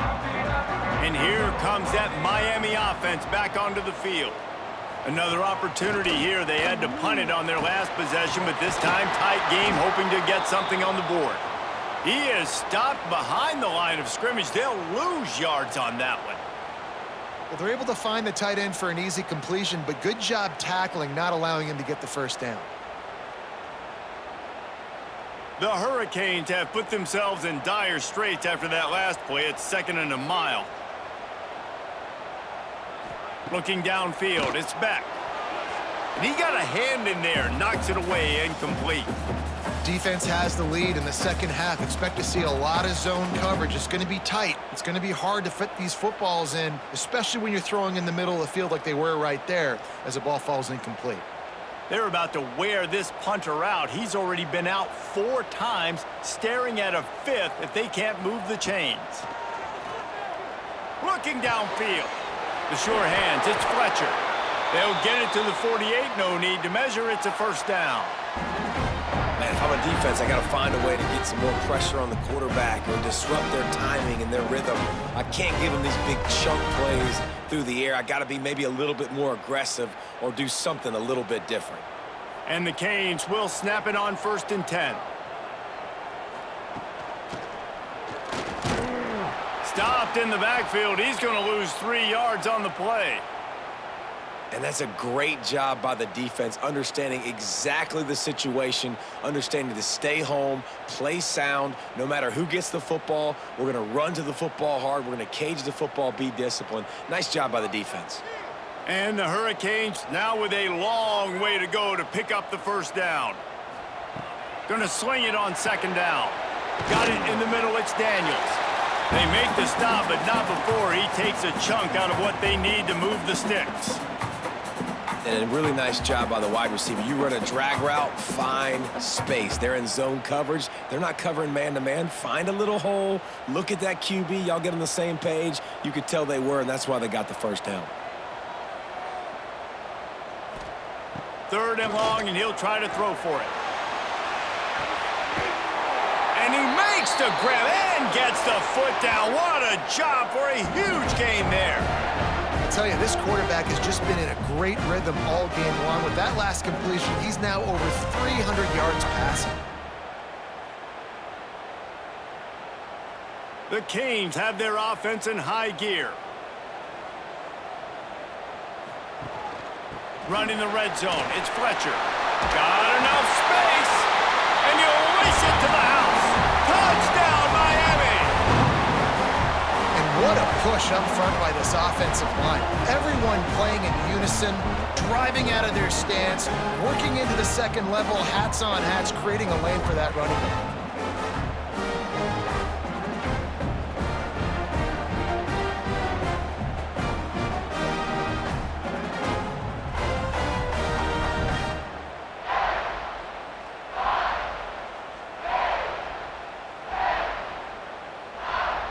And here comes that Miami offense back onto the field. Another opportunity here. They had to punt it on their last possession, but this time tight game, hoping to get something on the board. He is stopped behind the line of scrimmage. They'll lose yards on that one. Well, they're able to find the tight end for an easy completion, but good job tackling, not allowing him to get the 1st down. The Hurricanes have put themselves in dire straits after that last play. It's 2nd and a mile. Looking downfield, it's Beck. And he got a hand in there, knocks it away, incomplete. Defense has the lead in the 2nd half. Expect to see a lot of zone coverage. It's going to be tight. It's going to be hard to fit these footballs in, especially when you're throwing in the middle of the field like they were right there as the ball falls incomplete. They're about to wear this punter out. He's already been out 4 times, staring at a 5th if they can't move the chains. Looking downfield. The sure hands, it's Fletcher. They'll get it to the 48, no need to measure. It's a 1st down. Man, if I'm a defense, I got to find a way to get some more pressure on the quarterback or disrupt their timing and their rhythm. I can't give them these big chunk plays through the air. I got to be maybe a little bit more aggressive or do something a little bit different. And the Canes will snap it on 1st and 10. Stopped in the backfield. He's going to lose 3 yards on the play. And that's a great job by the defense, understanding exactly the situation, understanding to stay home, play sound. No matter who gets the football, we're going to run to the football hard. We're going to cage the football, be disciplined. Nice job by the defense. And the Hurricanes now with a long way to go to pick up the 1st down. Going to sling it on 2nd down. Got it in the middle. It's Daniels. They make the stop, but not before he takes a chunk out of what they need to move the sticks. And a really nice job by the wide receiver. You run a drag route, find space. They're in zone coverage. They're not covering man-to-man. Find a little hole. Look at that QB. Y'all get on the same page. You could tell they were, and that's why they got the 1st down. 3rd and long, and he'll try to throw for it. And he makes the grab and gets the foot down. What a job for a huge gain there. I tell you, this quarterback has just been in a great rhythm all game long. With that last completion, he's now over 300 yards passing. The Canes have their offense in high gear. Running the red zone, it's Fletcher. Got enough space, and he'll race it to the house. Touchdown, Miami! And what a push up front by this offensive line. Everyone playing in unison, driving out of their stance, working into the second level, hats on hats, creating a lane for that running back.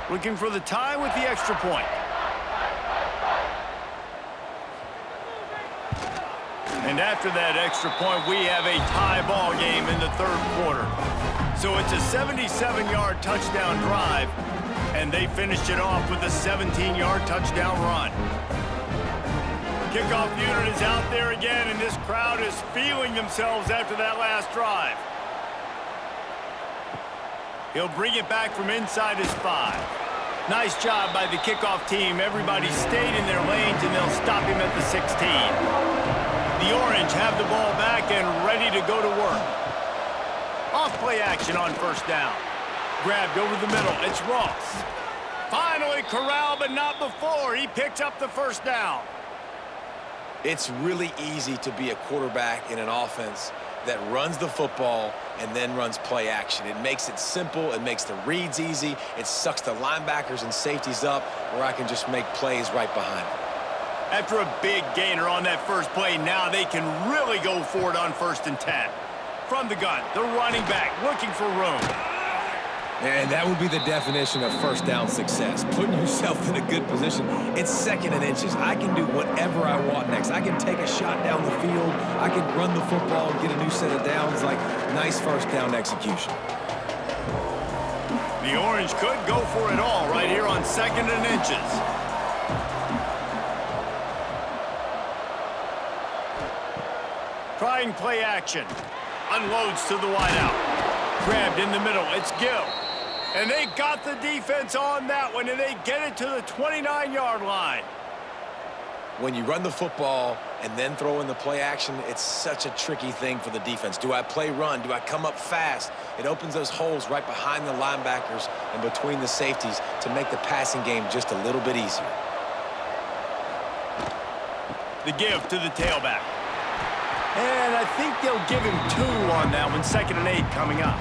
Looking for the tie with the extra point. And after that extra point, we have a tie ball game in the third quarter. So it's a 77-yard touchdown drive, and they finished it off with a 17-yard touchdown run. Kickoff unit is out there again, and this crowd is feeling themselves after that last drive. He'll bring it back from inside his 5. Nice job by the kickoff team. Everybody stayed in their lanes, and they'll stop him at the 16. The Orange have the ball back and ready to go to work. Off play action on first down. Grabbed over the middle. It's Ross. Finally corralled, but not before. He picks up the first down. It's really easy to be a quarterback in an offense that runs the football and then runs play action. It makes it simple. It makes the reads easy. It sucks the linebackers and safeties up where I can just make plays right behind them. After a big gainer on that first play, now they can really go for it on 1st and 10. From the gun, the running back looking for room. And that would be the definition of first down success, putting yourself in a good position. It's 2nd and inches. I can do whatever I want next. I can take a shot down the field. I can run the football and get a new set of downs. Like, nice first down execution. The Orange could go for it all right here on 2nd and inches. Trying play action. Unloads to the wideout. Grabbed in the middle. It's Gill. And they got the defense on that one, and they get it to the 29-yard line. When you run the football and then throw in the play action, it's such a tricky thing for the defense. Do I play run? Do I come up fast? It opens those holes right behind the linebackers and between the safeties to make the passing game just a little bit easier. The give to the tailback. And I think they'll give him 2 on that one. 2nd and 8 coming up.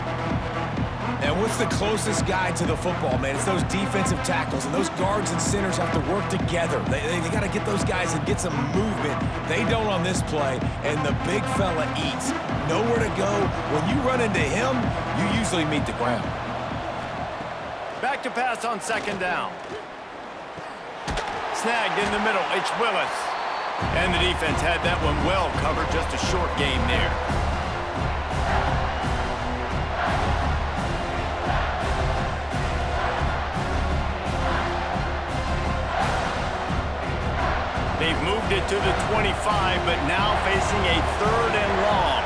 And what's the closest guy to the football, man? It's those defensive tackles, and those guards and centers have to work together. They got to get those guys and get some movement. They don't on this play, and the big fella eats. Nowhere to go. When you run into him, you usually meet the ground. Back to pass on 2nd down. Snagged in the middle. It's Willis. And the defense had that one well covered. Just a short game there. They've moved it to the 25, but now facing a 3rd and long.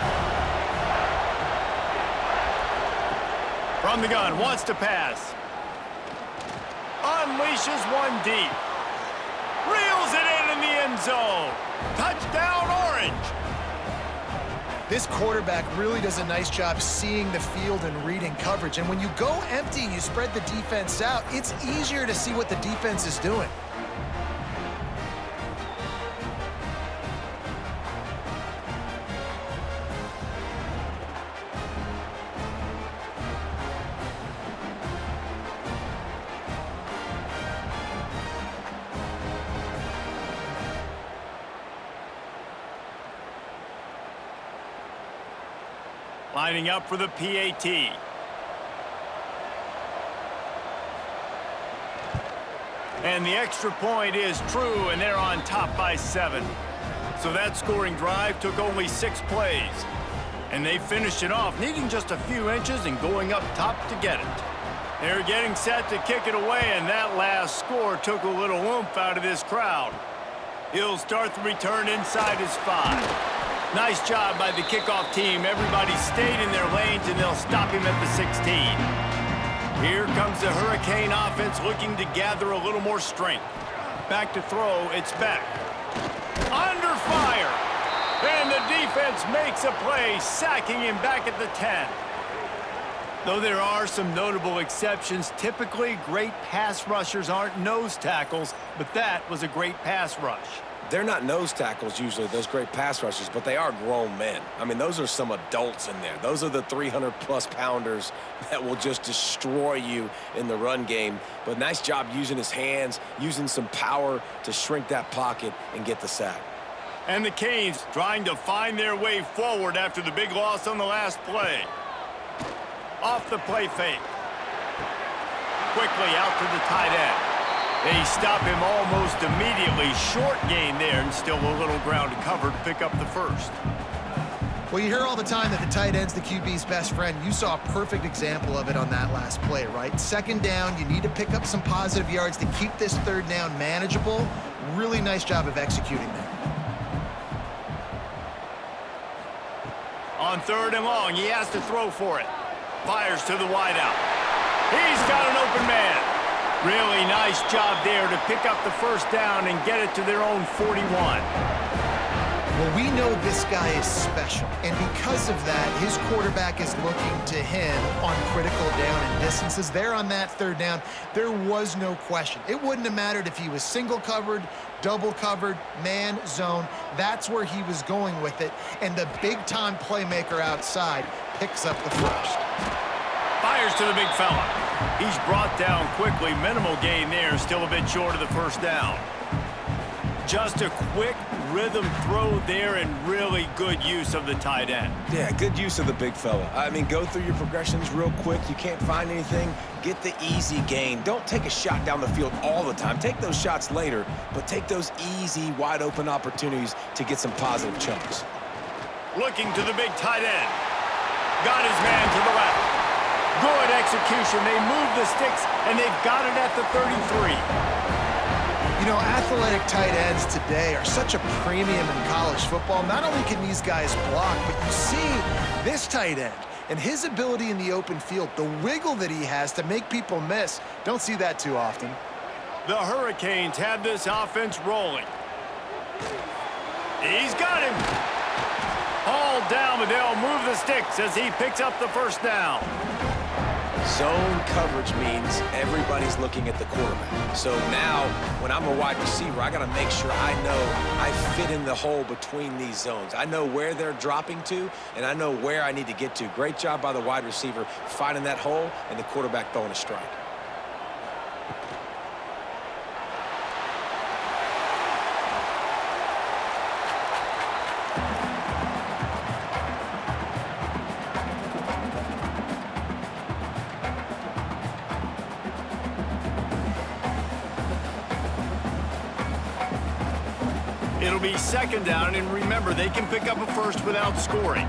From the gun, wants to pass. Unleashes one deep. Reels it in the end zone. Touchdown, Orange. This quarterback really does a nice job seeing the field and reading coverage. And when you go empty and you spread the defense out, it's easier to see what the defense is doing. Lining up for the PAT. And the extra point is true, and they're on top by 7. So that scoring drive took only 6 plays. And they finished it off, needing just a few inches and going up top to get it. They're getting set to kick it away, and that last score took a little oomph out of this crowd. He'll start the return inside his 5. Nice job by the kickoff team. Everybody stayed in their lanes, and they'll stop him at the 16. Here comes the Hurricane offense looking to gather a little more strength. Back to throw, it's Beck. Under fire! And the defense makes a play, sacking him back at the 10. Though there are some notable exceptions, typically great pass rushers aren't nose tackles, but that was a great pass rush. They're not nose tackles usually, those great pass rushers, but they are grown men. I mean, those are some adults in there. Those are the 300-plus pounders that will just destroy you in the run game. But nice job using his hands, using some power to shrink that pocket and get the sack. And the Canes trying to find their way forward after the big loss on the last play. Off the play fake. Quickly out to the tight end. They stop him almost immediately. Short gain there and still a little ground to cover to pick up the first. Well, you hear all the time that the tight end's the QB's best friend. You saw a perfect example of it on that last play, right? Second down, you need to pick up some positive yards to keep this third down manageable. Really nice job of executing that. On 3rd and long, he has to throw for it. Fires to the wideout. He's got an open man. Really nice job there to pick up the first down and get it to their own 41. Well, we know this guy is special, and because of that, his quarterback is looking to him on critical down and distances. There on that third down, there was no question. It wouldn't have mattered if he was single covered, double covered, man, zone. That's where he was going with it, and the big-time playmaker outside picks up the first. Fires to the big fella. He's brought down quickly. Minimal gain there, still a bit short of the first down. Just a quick rhythm throw there and really good use of the tight end. Yeah, good use of the big fella. I mean, go through your progressions real quick. You can't find anything, get the easy gain. Don't take a shot down the field all the time. Take those shots later, but take those easy, wide-open opportunities to get some positive chunks. Looking to the big tight end. Got his man to the left. Good execution. They move the sticks, and they've got it at the 33. You know, athletic tight ends today are such a premium in college football. Not only can these guys block, but you see this tight end and his ability in the open field, the wiggle that he has to make people miss. Don't see that too often. The Hurricanes have this offense rolling. He's got him. All down, but they'll move the sticks as he picks up the first down. Zone coverage means everybody's looking at the quarterback. So now, when I'm a wide receiver, I got to make sure I know I fit in the hole between these zones. I know where they're dropping to, and I know where I need to get to. Great job by the wide receiver finding that hole and the quarterback throwing a strike. It'll be second down, and remember, they can pick up a first without scoring.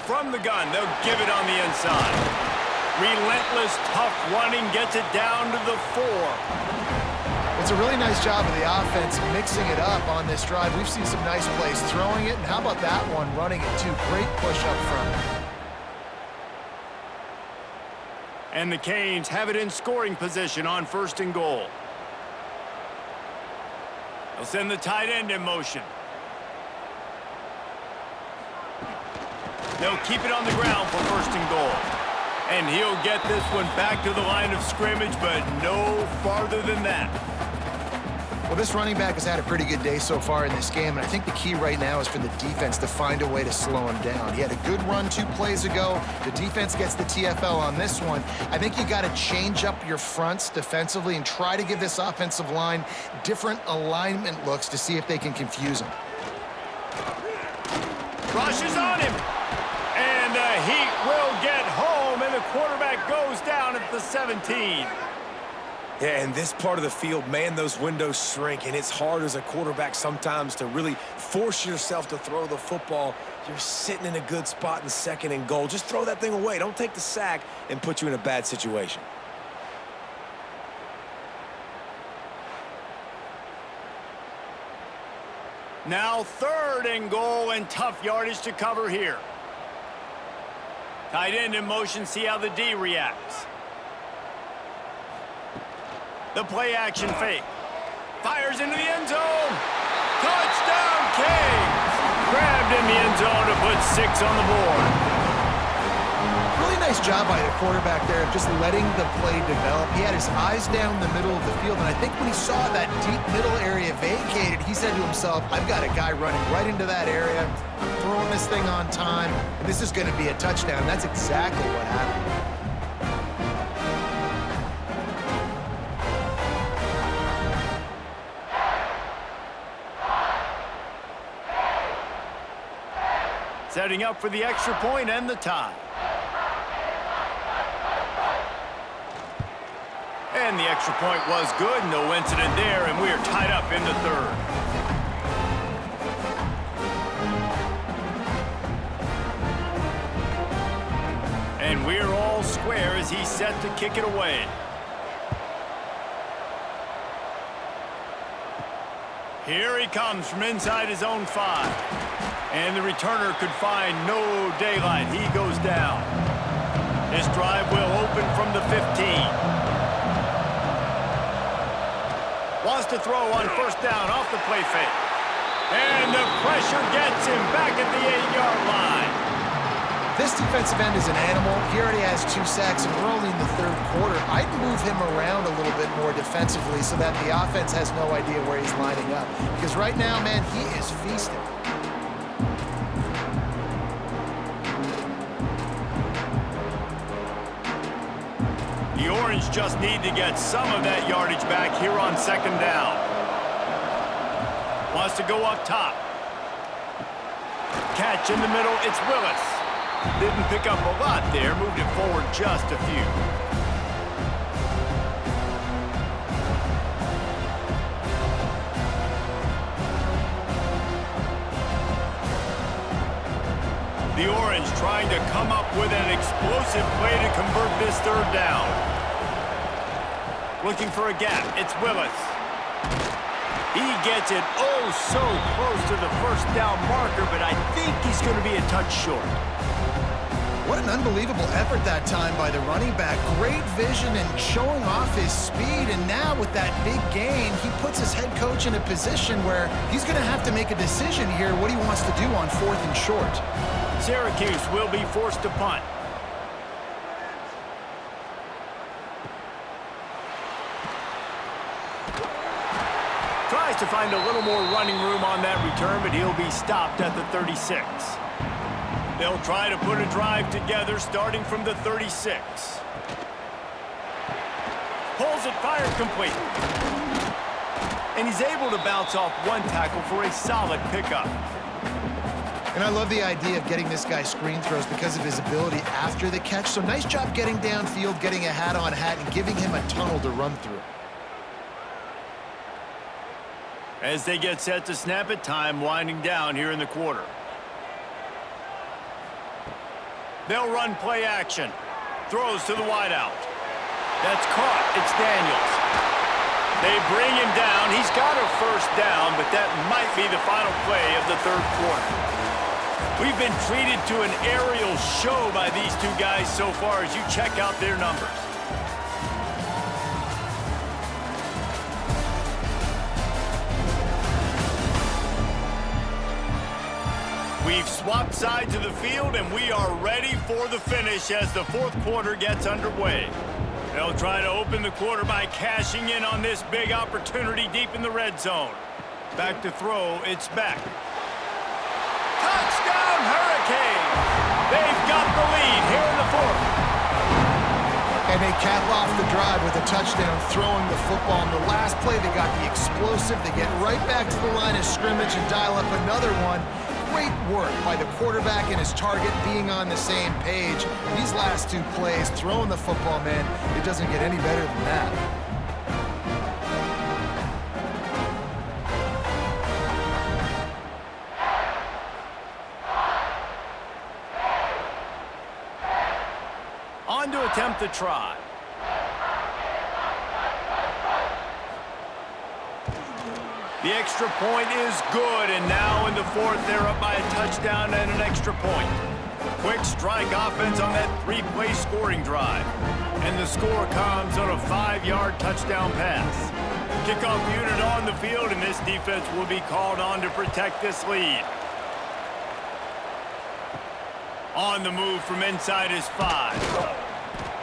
From the gun, they'll give it on the inside. Relentless, tough running gets it down to the 4. It's a really nice job of the offense mixing it up on this drive. We've seen some nice plays throwing it, and how about that one running it too? Great push up front. And the Canes have it in scoring position on 1st and goal. They'll send the tight end in motion. They'll keep it on the ground for 1st and goal. And he'll get this one back to the line of scrimmage, but no farther than that. Well, this running back has had a pretty good day so far in this game, and I think the key right now is for the defense to find a way to slow him down. He had a good run 2 plays ago. The defense gets the TFL on this one. I think you got to change up your fronts defensively and try to give this offensive line different alignment looks to see if they can confuse him. Rushes on him. And the Heat will get home, and the quarterback goes down at the 17. Yeah, in this part of the field, man, those windows shrink, and it's hard as a quarterback sometimes to really force yourself to throw the football. You're sitting in a good spot in 2nd and goal. Just throw that thing away. Don't take the sack and put you in a bad situation. Now 3rd and goal, and tough yardage to cover here. Tight end in motion, see how the D reacts. The play action fake. Fires into the end zone. Touchdown, Canes! Grabbed in the end zone to put 6 on the board. Really nice job by the quarterback there of just letting the play develop. He had his eyes down the middle of the field, and I think when he saw that deep middle area vacated, he said to himself, I've got a guy running right into that area. I'm throwing this thing on time, and this is going to be a touchdown. That's exactly what happened. Setting up for the extra point and the tie. And the extra point was good. No incident there, and we are tied up in the third. And we're all square as he's set to kick it away. Here he comes from inside his own 5. And the returner could find no daylight. He goes down. His drive will open from the 15. Wants to throw on first down off the play fake. And the pressure gets him back at the 8-yard line. This defensive end is an animal. He already has 2 sacks, and we're only in the third quarter. I'd move him around a little bit more defensively so that the offense has no idea where he's lining up. Because right now, man, he is feasting. The Orange just need to get some of that yardage back here on second down. Wants to go up top. Catch in the middle, it's Willis. Didn't pick up a lot there, moved it forward just a few. The Orange trying to come up with an explosive play to convert this third down. Looking for a gap, it's Willis. He gets it oh so close to the first down marker, but I think he's going to be a touch short. What an unbelievable effort that time by the running back. Great vision and showing off his speed, and now with that big gain, he puts his head coach in a position where he's going to have to make a decision here what he wants to do on 4th and short. Syracuse will be forced to punt. Tries to find a little more running room on that return, but he'll be stopped at the 36. They'll try to put a drive together starting from the 36. Pulls it, fired complete. And he's able to bounce off one tackle for a solid pickup. And I love the idea of getting this guy screen throws because of his ability after the catch. So nice job getting downfield, getting a hat-on-hat, and giving him a tunnel to run through. As they get set to snap it, time winding down here in the quarter. They'll run play action. Throws to the wideout. That's caught. It's Daniels. They bring him down. He's got a first down, but that might be the final play of the third quarter. We've been treated to an aerial show by these two guys so far as you check out their numbers. We've swapped sides of the field, and we are ready for the finish as the fourth quarter gets underway. They'll try to open the quarter by cashing in on this big opportunity deep in the red zone. Back to throw, it's Beck. Touchdown, Hurricanes! They've got the lead here in the fourth. And they cap off the drive with a touchdown, throwing the football. In the last play, they got the explosive. They get right back to the line of scrimmage and dial up another one. Great work by the quarterback and his target being on the same page. These last two plays, throwing the football, man, it doesn't get any better than that. On to attempt the try. The extra point is good, and now in the fourth, they're up by a touchdown and an extra point. Quick strike offense on that 3-play scoring drive. And the score comes on a 5-yard touchdown pass. Kickoff unit on the field, and this defense will be called on to protect this lead. On the move from inside his 5.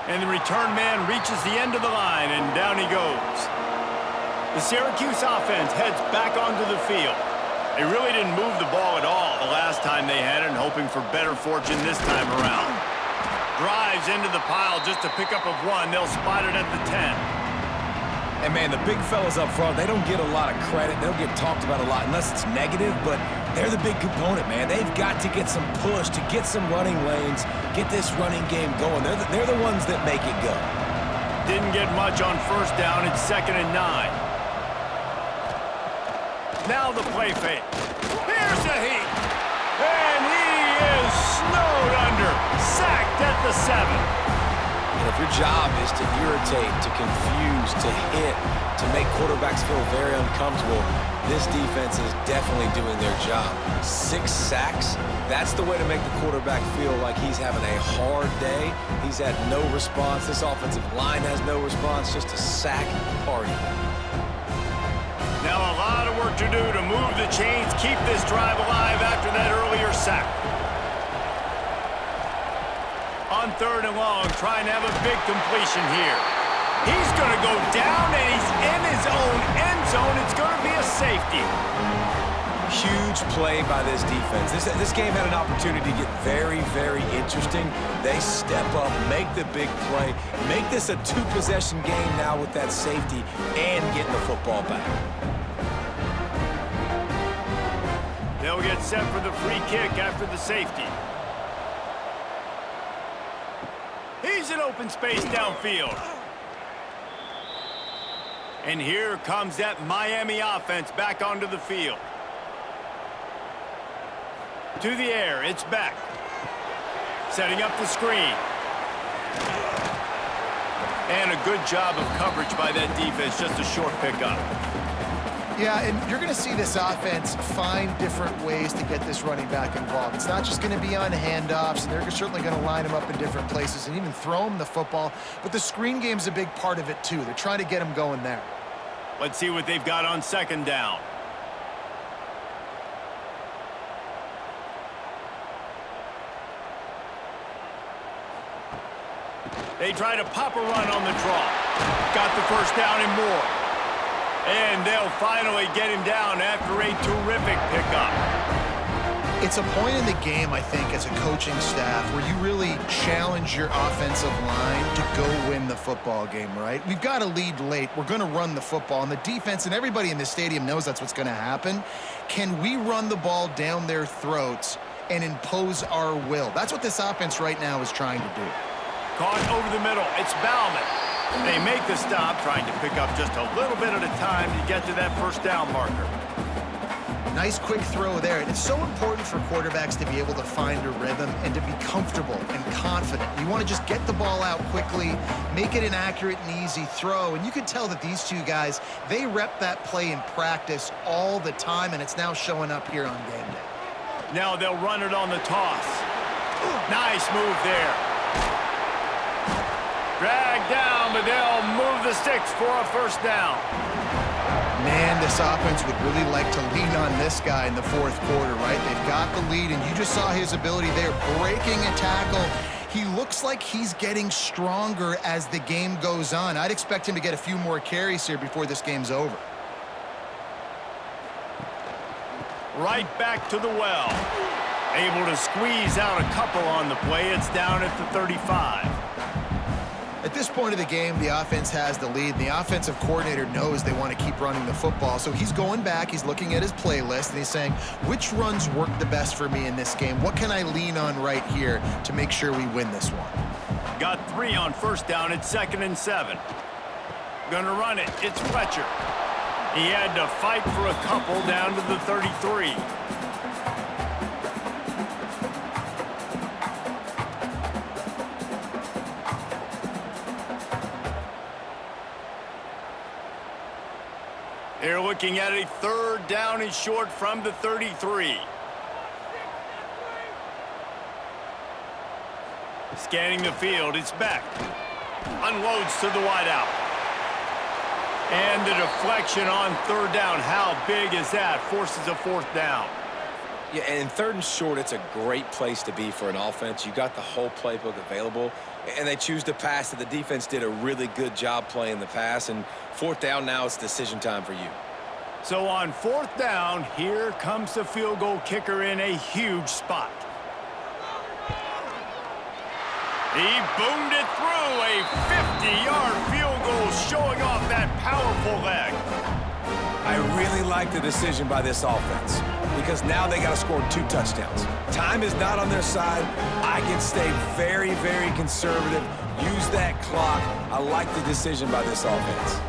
And the return man reaches the end of the line, and down he goes. The Syracuse offense heads back onto the field. They really didn't move the ball at all the last time they had it, and hoping for better fortune this time around. Drives into the pile just a pickup of 1. They'll spot it at the 10. And, man, the big fellas up front, they don't get a lot of credit. They don't get talked about a lot unless it's negative, but they're the big component, man. They've got to get some push, to get some running lanes, get this running game going. They're the ones that make it go. Didn't get much on first down. It's 2nd and 9. Now the play fake. Here's the heat. And he is snowed under. Sacked at the 7. And if your job is to irritate, to confuse, to hit, to make quarterbacks feel very uncomfortable, this defense is definitely doing their job. 6 sacks, that's the way to make the quarterback feel like he's having a hard day. He's had no response. This offensive line has no response, just a sack party. Now a lot of work to do to move the chains, keep this drive alive after that earlier sack. On 3rd and long, trying to have a big completion here. He's going to go down, and he's in his own end zone. It's going to be a safety. Huge play by this defense. This game had an opportunity to get very, very interesting. They step up, make the big play, make this a 2-possession game now with that safety and getting the football back. They'll get set for the free kick after the safety. He's in open space downfield. And here comes that Miami offense back onto the field. To the air, it's back. Setting up the screen. And a good job of coverage by that defense, just a short pickup. Yeah, and you're going to see this offense find different ways to get this running back involved. It's not just going to be on handoffs, and they're certainly going to line him up in different places and even throw him the football. But the screen game's a big part of it, too. They're trying to get him going there. Let's see what they've got on 2nd down. They try to pop a run on the draw. Got the first down and more. And they'll finally get him down after a terrific pickup. It's a point in the game, I think, as a coaching staff where you really challenge your offensive line to go win the football game, right? We've got a lead late. We're going to run the football. And the defense and everybody in this stadium knows that's what's going to happen. Can we run the ball down their throats and impose our will? That's what this offense right now is trying to do. Caught over the middle. It's Bauman. They make the stop, trying to pick up just a little bit at a time to get to that first down marker. Nice quick throw there. And it's so important for quarterbacks to be able to find a rhythm and to be comfortable and confident. You want to just get the ball out quickly, make it an accurate and easy throw. And you can tell that these two guys, they rep that play in practice all the time, and it's now showing up here on game day. Now they'll run it on the toss. Nice move there. Dragged down, but they'll move the sticks for a first down. Man, this offense would really like to lean on this guy in the 4th quarter, right? They've got the lead, and you just saw his ability there, breaking a tackle. He looks like he's getting stronger as the game goes on. I'd expect him to get a few more carries here before this game's over. Right back to the well. Able to squeeze out a couple on the play. It's down at the 35. At this point of the game, the offense has the lead, and the offensive coordinator knows they want to keep running the football. So he's going back, he's looking at his playlist, and he's saying, which runs work the best for me in this game? What can I lean on right here to make sure we win this one? Got 3 on first down at 2nd and 7. Gonna run it. It's Fletcher. He had to fight for a couple down to the 33. They're looking at a 3rd down and short from the 33. Scanning the field, it's back. Unloads to the wideout. And the deflection on third down. How big is that? Forces a fourth down. Yeah, and in third and short, it's a great place to be for an offense. You got the whole playbook available, and they choose to pass it. The defense did a really good job playing the pass, and fourth down now, it's decision time for you. So on fourth down, here comes the field goal kicker in a huge spot. He boomed it through, a 50-yard field goal showing off that powerful leg. I really like the decision by this offense because now they got to score 2 touchdowns. Time is not on their side. I can stay very, very conservative, use that clock. I like the decision by this offense.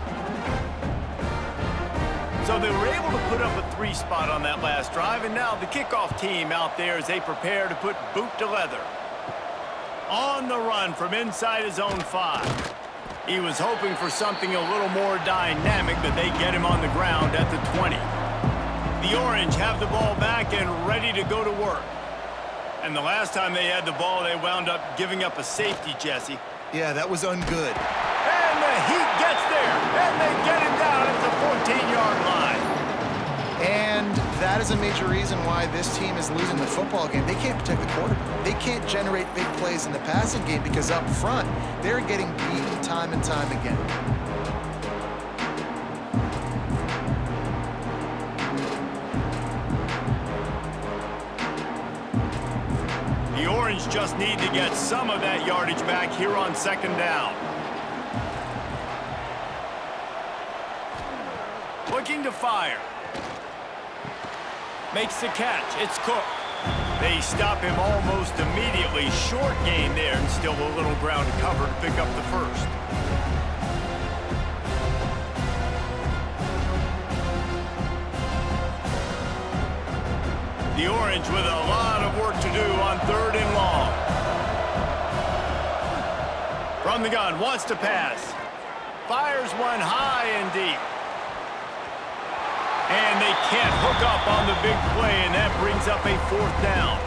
So they were able to put up a 3 spot on that last drive, and now the kickoff team out there as they prepare to put boot to leather. On the run from inside his own 5. He was hoping for something a little more dynamic, but they get him on the ground at the 20. The Orange have the ball back and ready to go to work. And the last time they had the ball, they wound up giving up a safety, Jesse. Yeah, that was ungood. And the Heat gets there, and they get him down at the 14-yard line. And that is a major reason why this team is losing the football game. They can't protect the quarterback. They can't generate big plays in the passing game because up front, they're getting beaten time and time again. The Orange just need to get some of that yardage back here on second down. Looking to fire. Makes the catch. It's Cook. They stop him almost immediately. Short gain there and still a little ground to cover to pick up the first. The Orange with a lot of work to do on third and long. From the gun, wants to pass. Fires one high and deep. And they can't hook up on the big play, and that brings up a fourth down.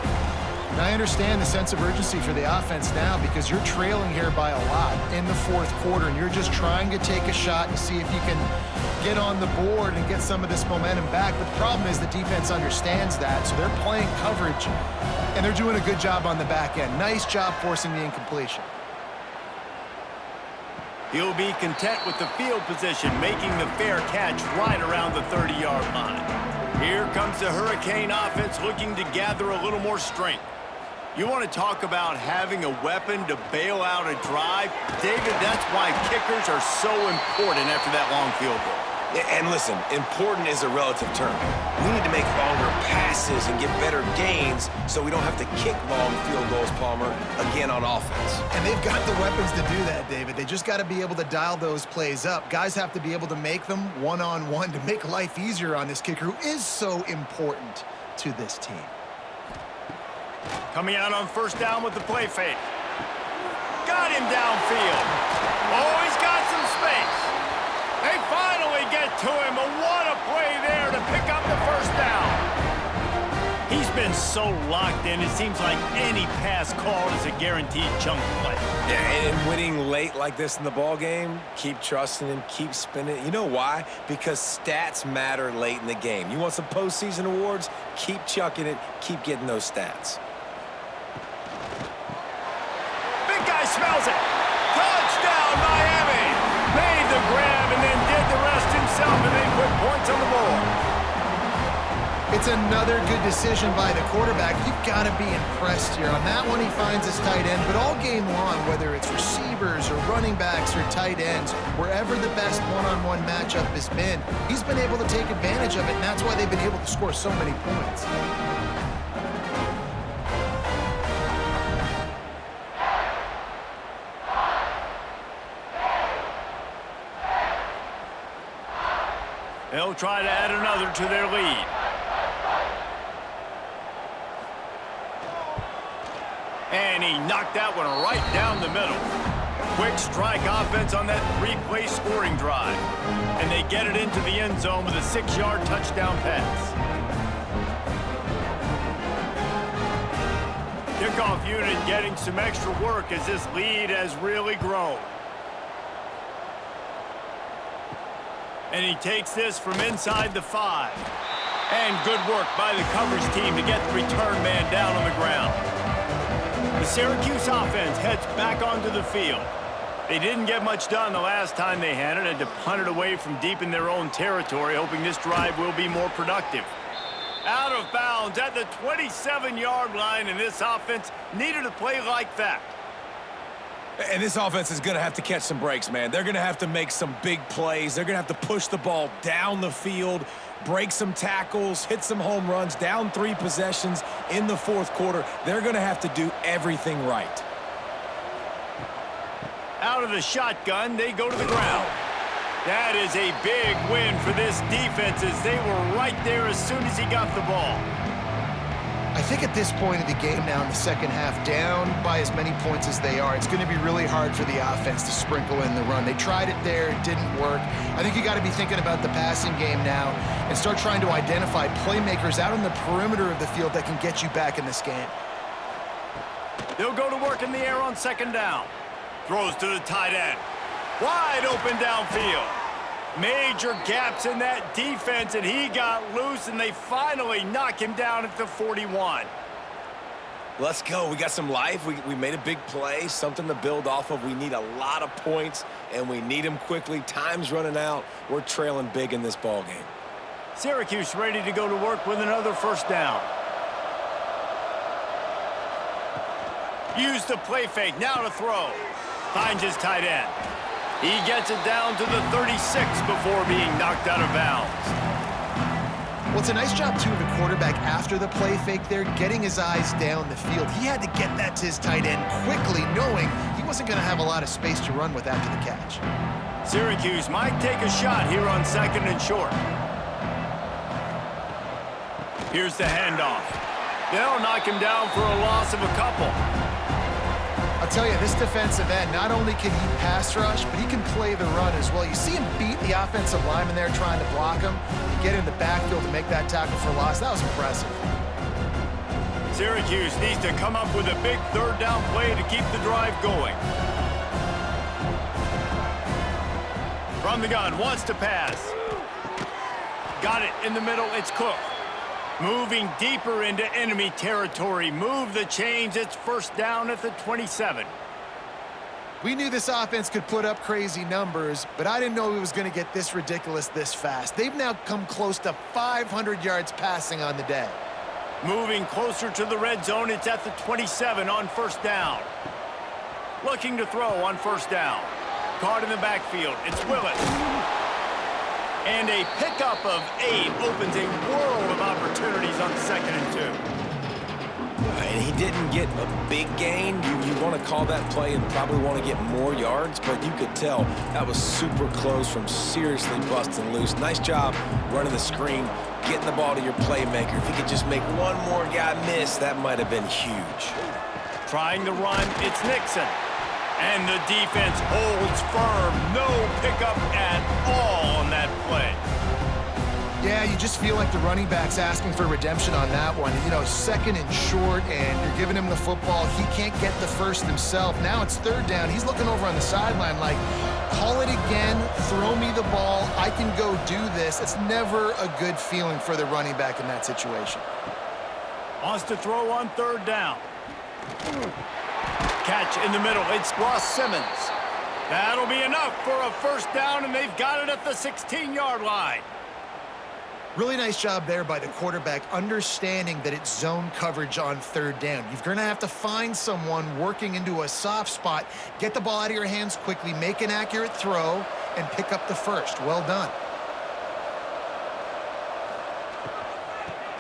And I understand the sense of urgency for the offense now because you're trailing here by a lot in the fourth quarter, and you're just trying to take a shot to see if you can get on the board and get some of this momentum back. But the problem is the defense understands that, so they're playing coverage, and they're doing a good job on the back end. Nice job forcing the incompletion. He'll be content with the field position, making the fair catch right around the 30-yard line. Here comes the Hurricane offense looking to gather a little more strength. You want to talk about having a weapon to bail out a drive? David, that's why kickers are so important after that long field goal. And listen, important is a relative term. We need to make longer passes and get better gains so we don't have to kick long field goals, Palmer, again on offense. And they've got the weapons to do that, David. They just got to be able to dial those plays up. Guys have to be able to make them one-on-one to make life easier on this kicker who is so important to this team. Coming out on first down with the play fake. Got him downfield. Oh, he's got some space. They finally get to him, and what a play there to pick up the first down. He's been so locked in, it seems like any pass call is a guaranteed chunk play. Yeah, and winning late like this in the ball game, keep trusting him, keep spinning. You know why? Because stats matter late in the game. You want some postseason awards? Keep chucking it, keep getting those stats. Big guy smells it. Touchdown, Miami. Made the grab and then did the rest himself, and they put points on the board. It's another good decision by the quarterback. You've got to be impressed here. On that one, he finds his tight end, but all game long, whether it's receivers or running backs or tight ends, wherever the best one-on-one matchup has been, he's been able to take advantage of it, and that's why they've been able to score so many points. They'll try to add another to their lead. And he knocked that one right down the middle. Quick strike offense on that 3-play scoring drive. And they get it into the end zone with a 6-yard touchdown pass. Kickoff unit getting some extra work as this lead has really grown. And he takes this from inside the 5. And good work by the coverage team to get the return man down on the ground. The Syracuse offense heads back onto the field. They didn't get much done the last time they had it, and to punt it away from deep in their own territory, hoping this drive will be more productive. Out of bounds at the 27-yard line, and this offense needed a play like that. And this offense is going to have to catch some breaks, man. They're going to have to make some big plays. They're going to have to push the ball down the field, break some tackles, hit some home runs, down 3 possessions in the fourth quarter. They're going to have to do everything right. Out of the shotgun, they go to the ground. That is a big win for this defense as they were right there as soon as he got the ball. I think at this point of the game now in the second half, down by as many points as they are, it's going to be really hard for the offense to sprinkle in the run. They tried it there, it didn't work. I think you got to be thinking about the passing game now and start trying to identify playmakers out on the perimeter of the field that can get you back in this game. They'll go to work in the air on second down. Throws to the tight end. Wide open downfield. Major gaps in that defense, and he got loose, and they finally knock him down at the 41. Let's go. We got some life. We made a big play, something to build off of. We need a lot of points, and we need them quickly. Time's running out. We're trailing big in this ball game. Syracuse ready to go to work with another first down. Use the play fake. Now to throw. Finds his tight end. He gets it down to the 36 before being knocked out of bounds. Well, it's a nice job, too, of the quarterback after the play fake there, getting his eyes down the field. He had to get that to his tight end quickly, knowing he wasn't going to have a lot of space to run with after the catch. Syracuse might take a shot here on second and short. Here's the handoff. They'll knock him down for a loss of a couple. I'll tell you, this defensive end, not only can he pass rush, but he can play the run as well. You see him beat the offensive lineman there trying to block him, and get in the backfield to make that tackle for loss. That was impressive. Syracuse needs to come up with a big third down play to keep the drive going. From the gun, wants to pass. Got it in the middle, it's Cook. Moving deeper into enemy territory. Move the chains. It's first down at the 27. We knew this offense could put up crazy numbers, but I didn't know it was going to get this ridiculous this fast. They've now come close to 500 yards passing on the day. Moving closer to the red zone. It's at the 27 on first down. Looking to throw on first down. Caught in the backfield. It's Willis. And a pickup of 8 opens a world of opportunities on second and 2. And he didn't get a big gain. You want to call that play and probably want to get more yards, but you could tell that was super close from seriously busting loose. Nice job running the screen, getting the ball to your playmaker. If he could just make one more guy miss, that might have been huge. Trying to run, it's Nixon. And the defense holds firm. No pickup at all on that play. Yeah, you just feel like the running back's asking for redemption on that one. You know, second and short, and you're giving him the football. He can't get the first himself. Now it's third down. He's looking over on the sideline like, call it again, throw me the ball. I can go do this. It's never a good feeling for the running back in that situation. Wants to throw on third down. Catch in the middle. It's Ross Simmons. That'll be enough for a first down, and they've got it at the 16-yard line. Really nice job there by the quarterback, understanding that it's zone coverage on third down. You're going to have to find someone working into a soft spot, get the ball out of your hands quickly, make an accurate throw, and pick up the first. Well done.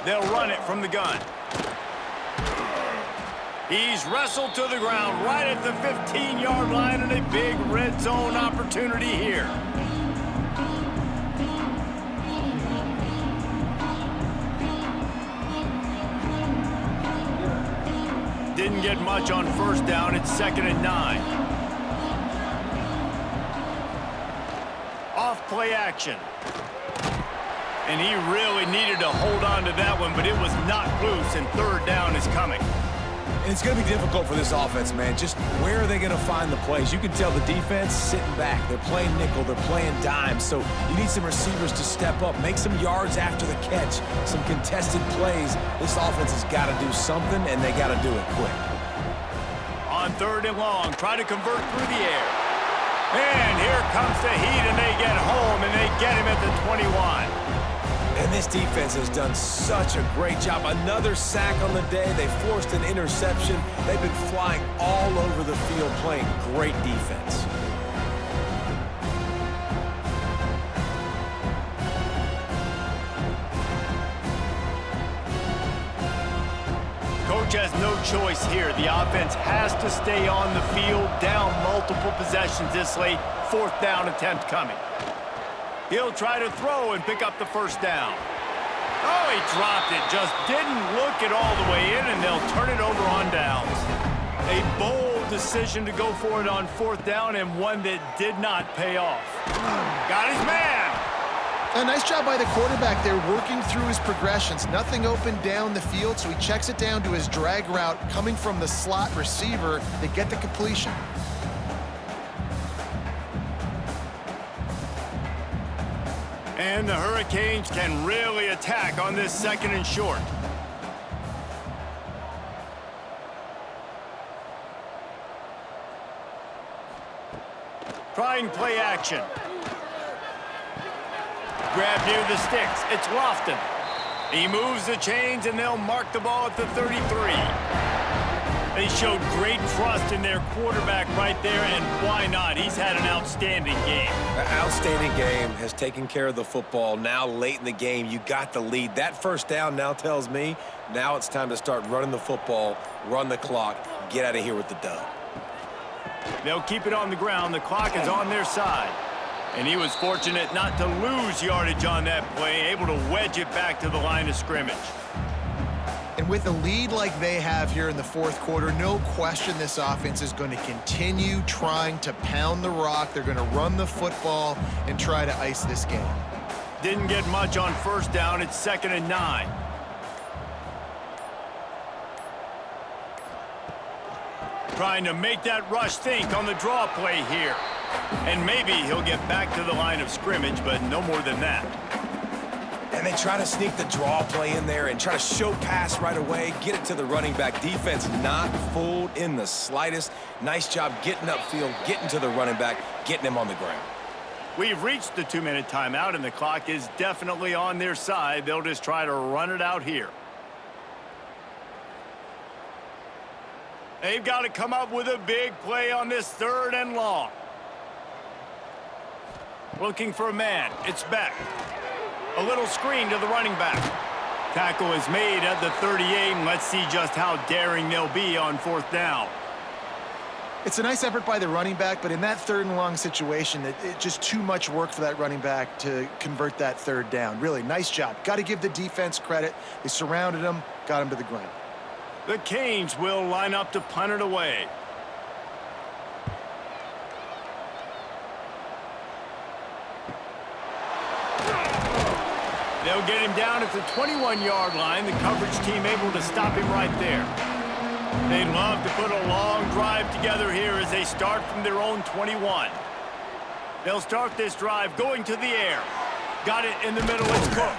They'll run it from the gun. He's wrestled to the ground right at the 15-yard line, and a big red zone opportunity here. Didn't get much on first down. It's second and 9. Off play action. And he really needed to hold on to that one, but it was not loose, and third down is coming. And it's going to be difficult for this offense, man. Just where are they going to find the plays? You can tell the defense sitting back. They're playing nickel. They're playing dime. So you need some receivers to step up, make some yards after the catch, some contested plays. This offense has got to do something, and they got to do it quick. On 3rd and long, try to convert through the air. And here comes the heat, and they get home, and they get him at the 21. And this defense has done such a great job. Another sack on the day. They forced an interception. They've been flying all over the field playing great defense. Coach has no choice here. The offense has to stay on the field, down multiple possessions this late. 4th down attempt coming. He'll try to throw and pick up the 1st down. Oh, he dropped it. Just didn't look it all the way in, and they'll turn it over on downs. A bold decision to go for it on 4th down, and one that did not pay off. Got his man. A nice job by the quarterback there, working through his progressions. Nothing open down the field, so he checks it down to his drag route coming from the slot receiver to get the completion. And the Hurricanes can really attack on this 2nd and short. Trying play action. Grab near the sticks. It's Lofton. He moves the chains, and they'll mark the ball at the 33. They showed great trust in their quarterback right there, and why not? He's had an outstanding game. An outstanding game, has taken care of the football. Now late in the game, you got the lead. That 1st down now tells me now it's time to start running the football, run the clock, get out of here with the dub. They'll keep it on the ground. The clock is on their side. And he was fortunate not to lose yardage on that play, able to wedge it back to the line of scrimmage. And with a lead like they have here in the 4th quarter, no question this offense is going to continue trying to pound the rock. They're going to run the football and try to ice this game. Didn't get much on 1st down. It's 2nd and 9. Trying to make that rush think on the draw play here. And maybe he'll get back to the line of scrimmage, but no more than that. And they try to sneak the draw play in there and try to show pass right away, get it to the running back. Defense not fooled in the slightest. Nice job getting upfield, getting to the running back, getting him on the ground. We've reached the 2-minute timeout, and the clock is definitely on their side. They'll just try to run it out here. They've got to come up with a big play on this 3rd and long. Looking for a man. It's Beck. A little screen to the running back. Tackle is made at the 38, and let's see just how daring they'll be on 4th down. It's a nice effort by the running back, but in that 3rd and long situation, it's just too much work for that running back to convert that 3rd down. Really, nice job. Got to give the defense credit. They surrounded him, got him to the ground. The Canes will line up to punt it away. They'll get him down at the 21-yard line. The coverage team able to stop him right there. They'd love to put a long drive together here as they start from their own 21. They'll start this drive going to the air. Got it in the middle. It's Cook.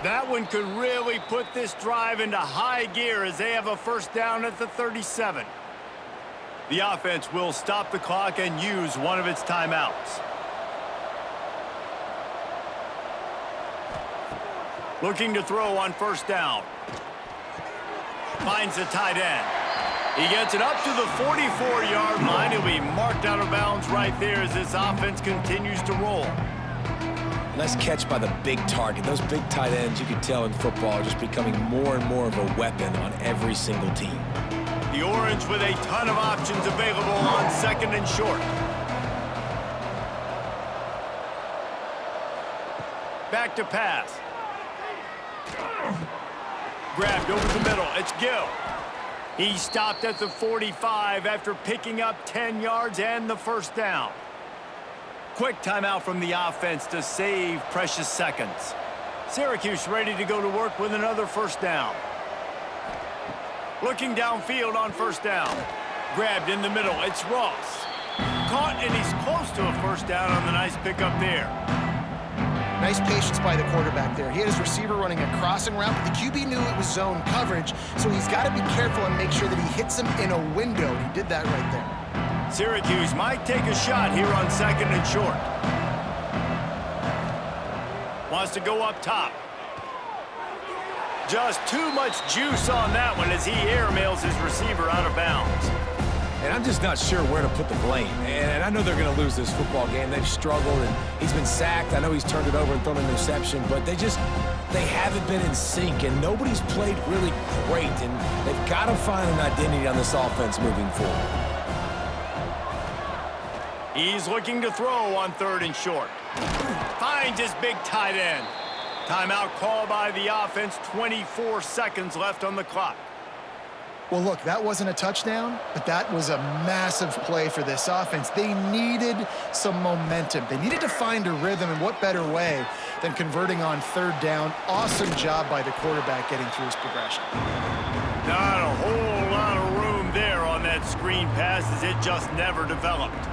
That one could really put this drive into high gear as they have a 1st down at the 37. The offense will stop the clock and use one of its timeouts. Looking to throw on 1st down. Finds the tight end. He gets it up to the 44-yard line. He'll be marked out of bounds right there as this offense continues to roll. Nice catch by the big target. Those big tight ends, you can tell in football, are just becoming more and more of a weapon on every single team. The Orange with a ton of options available on 2nd and short. Back to pass. Grabbed over the middle. It's Gill. He stopped at the 45 after picking up 10 yards and the 1st down. Quick timeout from the offense to save precious seconds. Syracuse ready to go to work with another 1st down. Looking downfield on first down. Grabbed in the middle. It's Ross. Caught, and he's close to a first down on the nice pickup there. Nice patience by the quarterback there. He had his receiver running a crossing route, but the QB knew it was zone coverage, so he's got to be careful and make sure that he hits him in a window. He did that right there. Syracuse might take a shot here on 2nd and short. Wants to go up top. Just too much juice on that one as he airmails his receiver out of bounds. And I'm just not sure where to put the blame. And I know they're going to lose this football game. They've struggled, and he's been sacked. I know he's turned it over and thrown an interception, but they haven't been in sync, and nobody's played really great, and they've got to find an identity on this offense moving forward. He's looking to throw on 3rd and short. Finds his big tight end. Timeout called by the offense. 24 seconds left on the clock. Well, look, that wasn't a touchdown, but that was a massive play for this offense. They needed some momentum. They needed to find a rhythm, and what better way than converting on 3rd down. Awesome job by the quarterback getting through his progression. Not a whole lot of room there on that screen pass as it just never developed.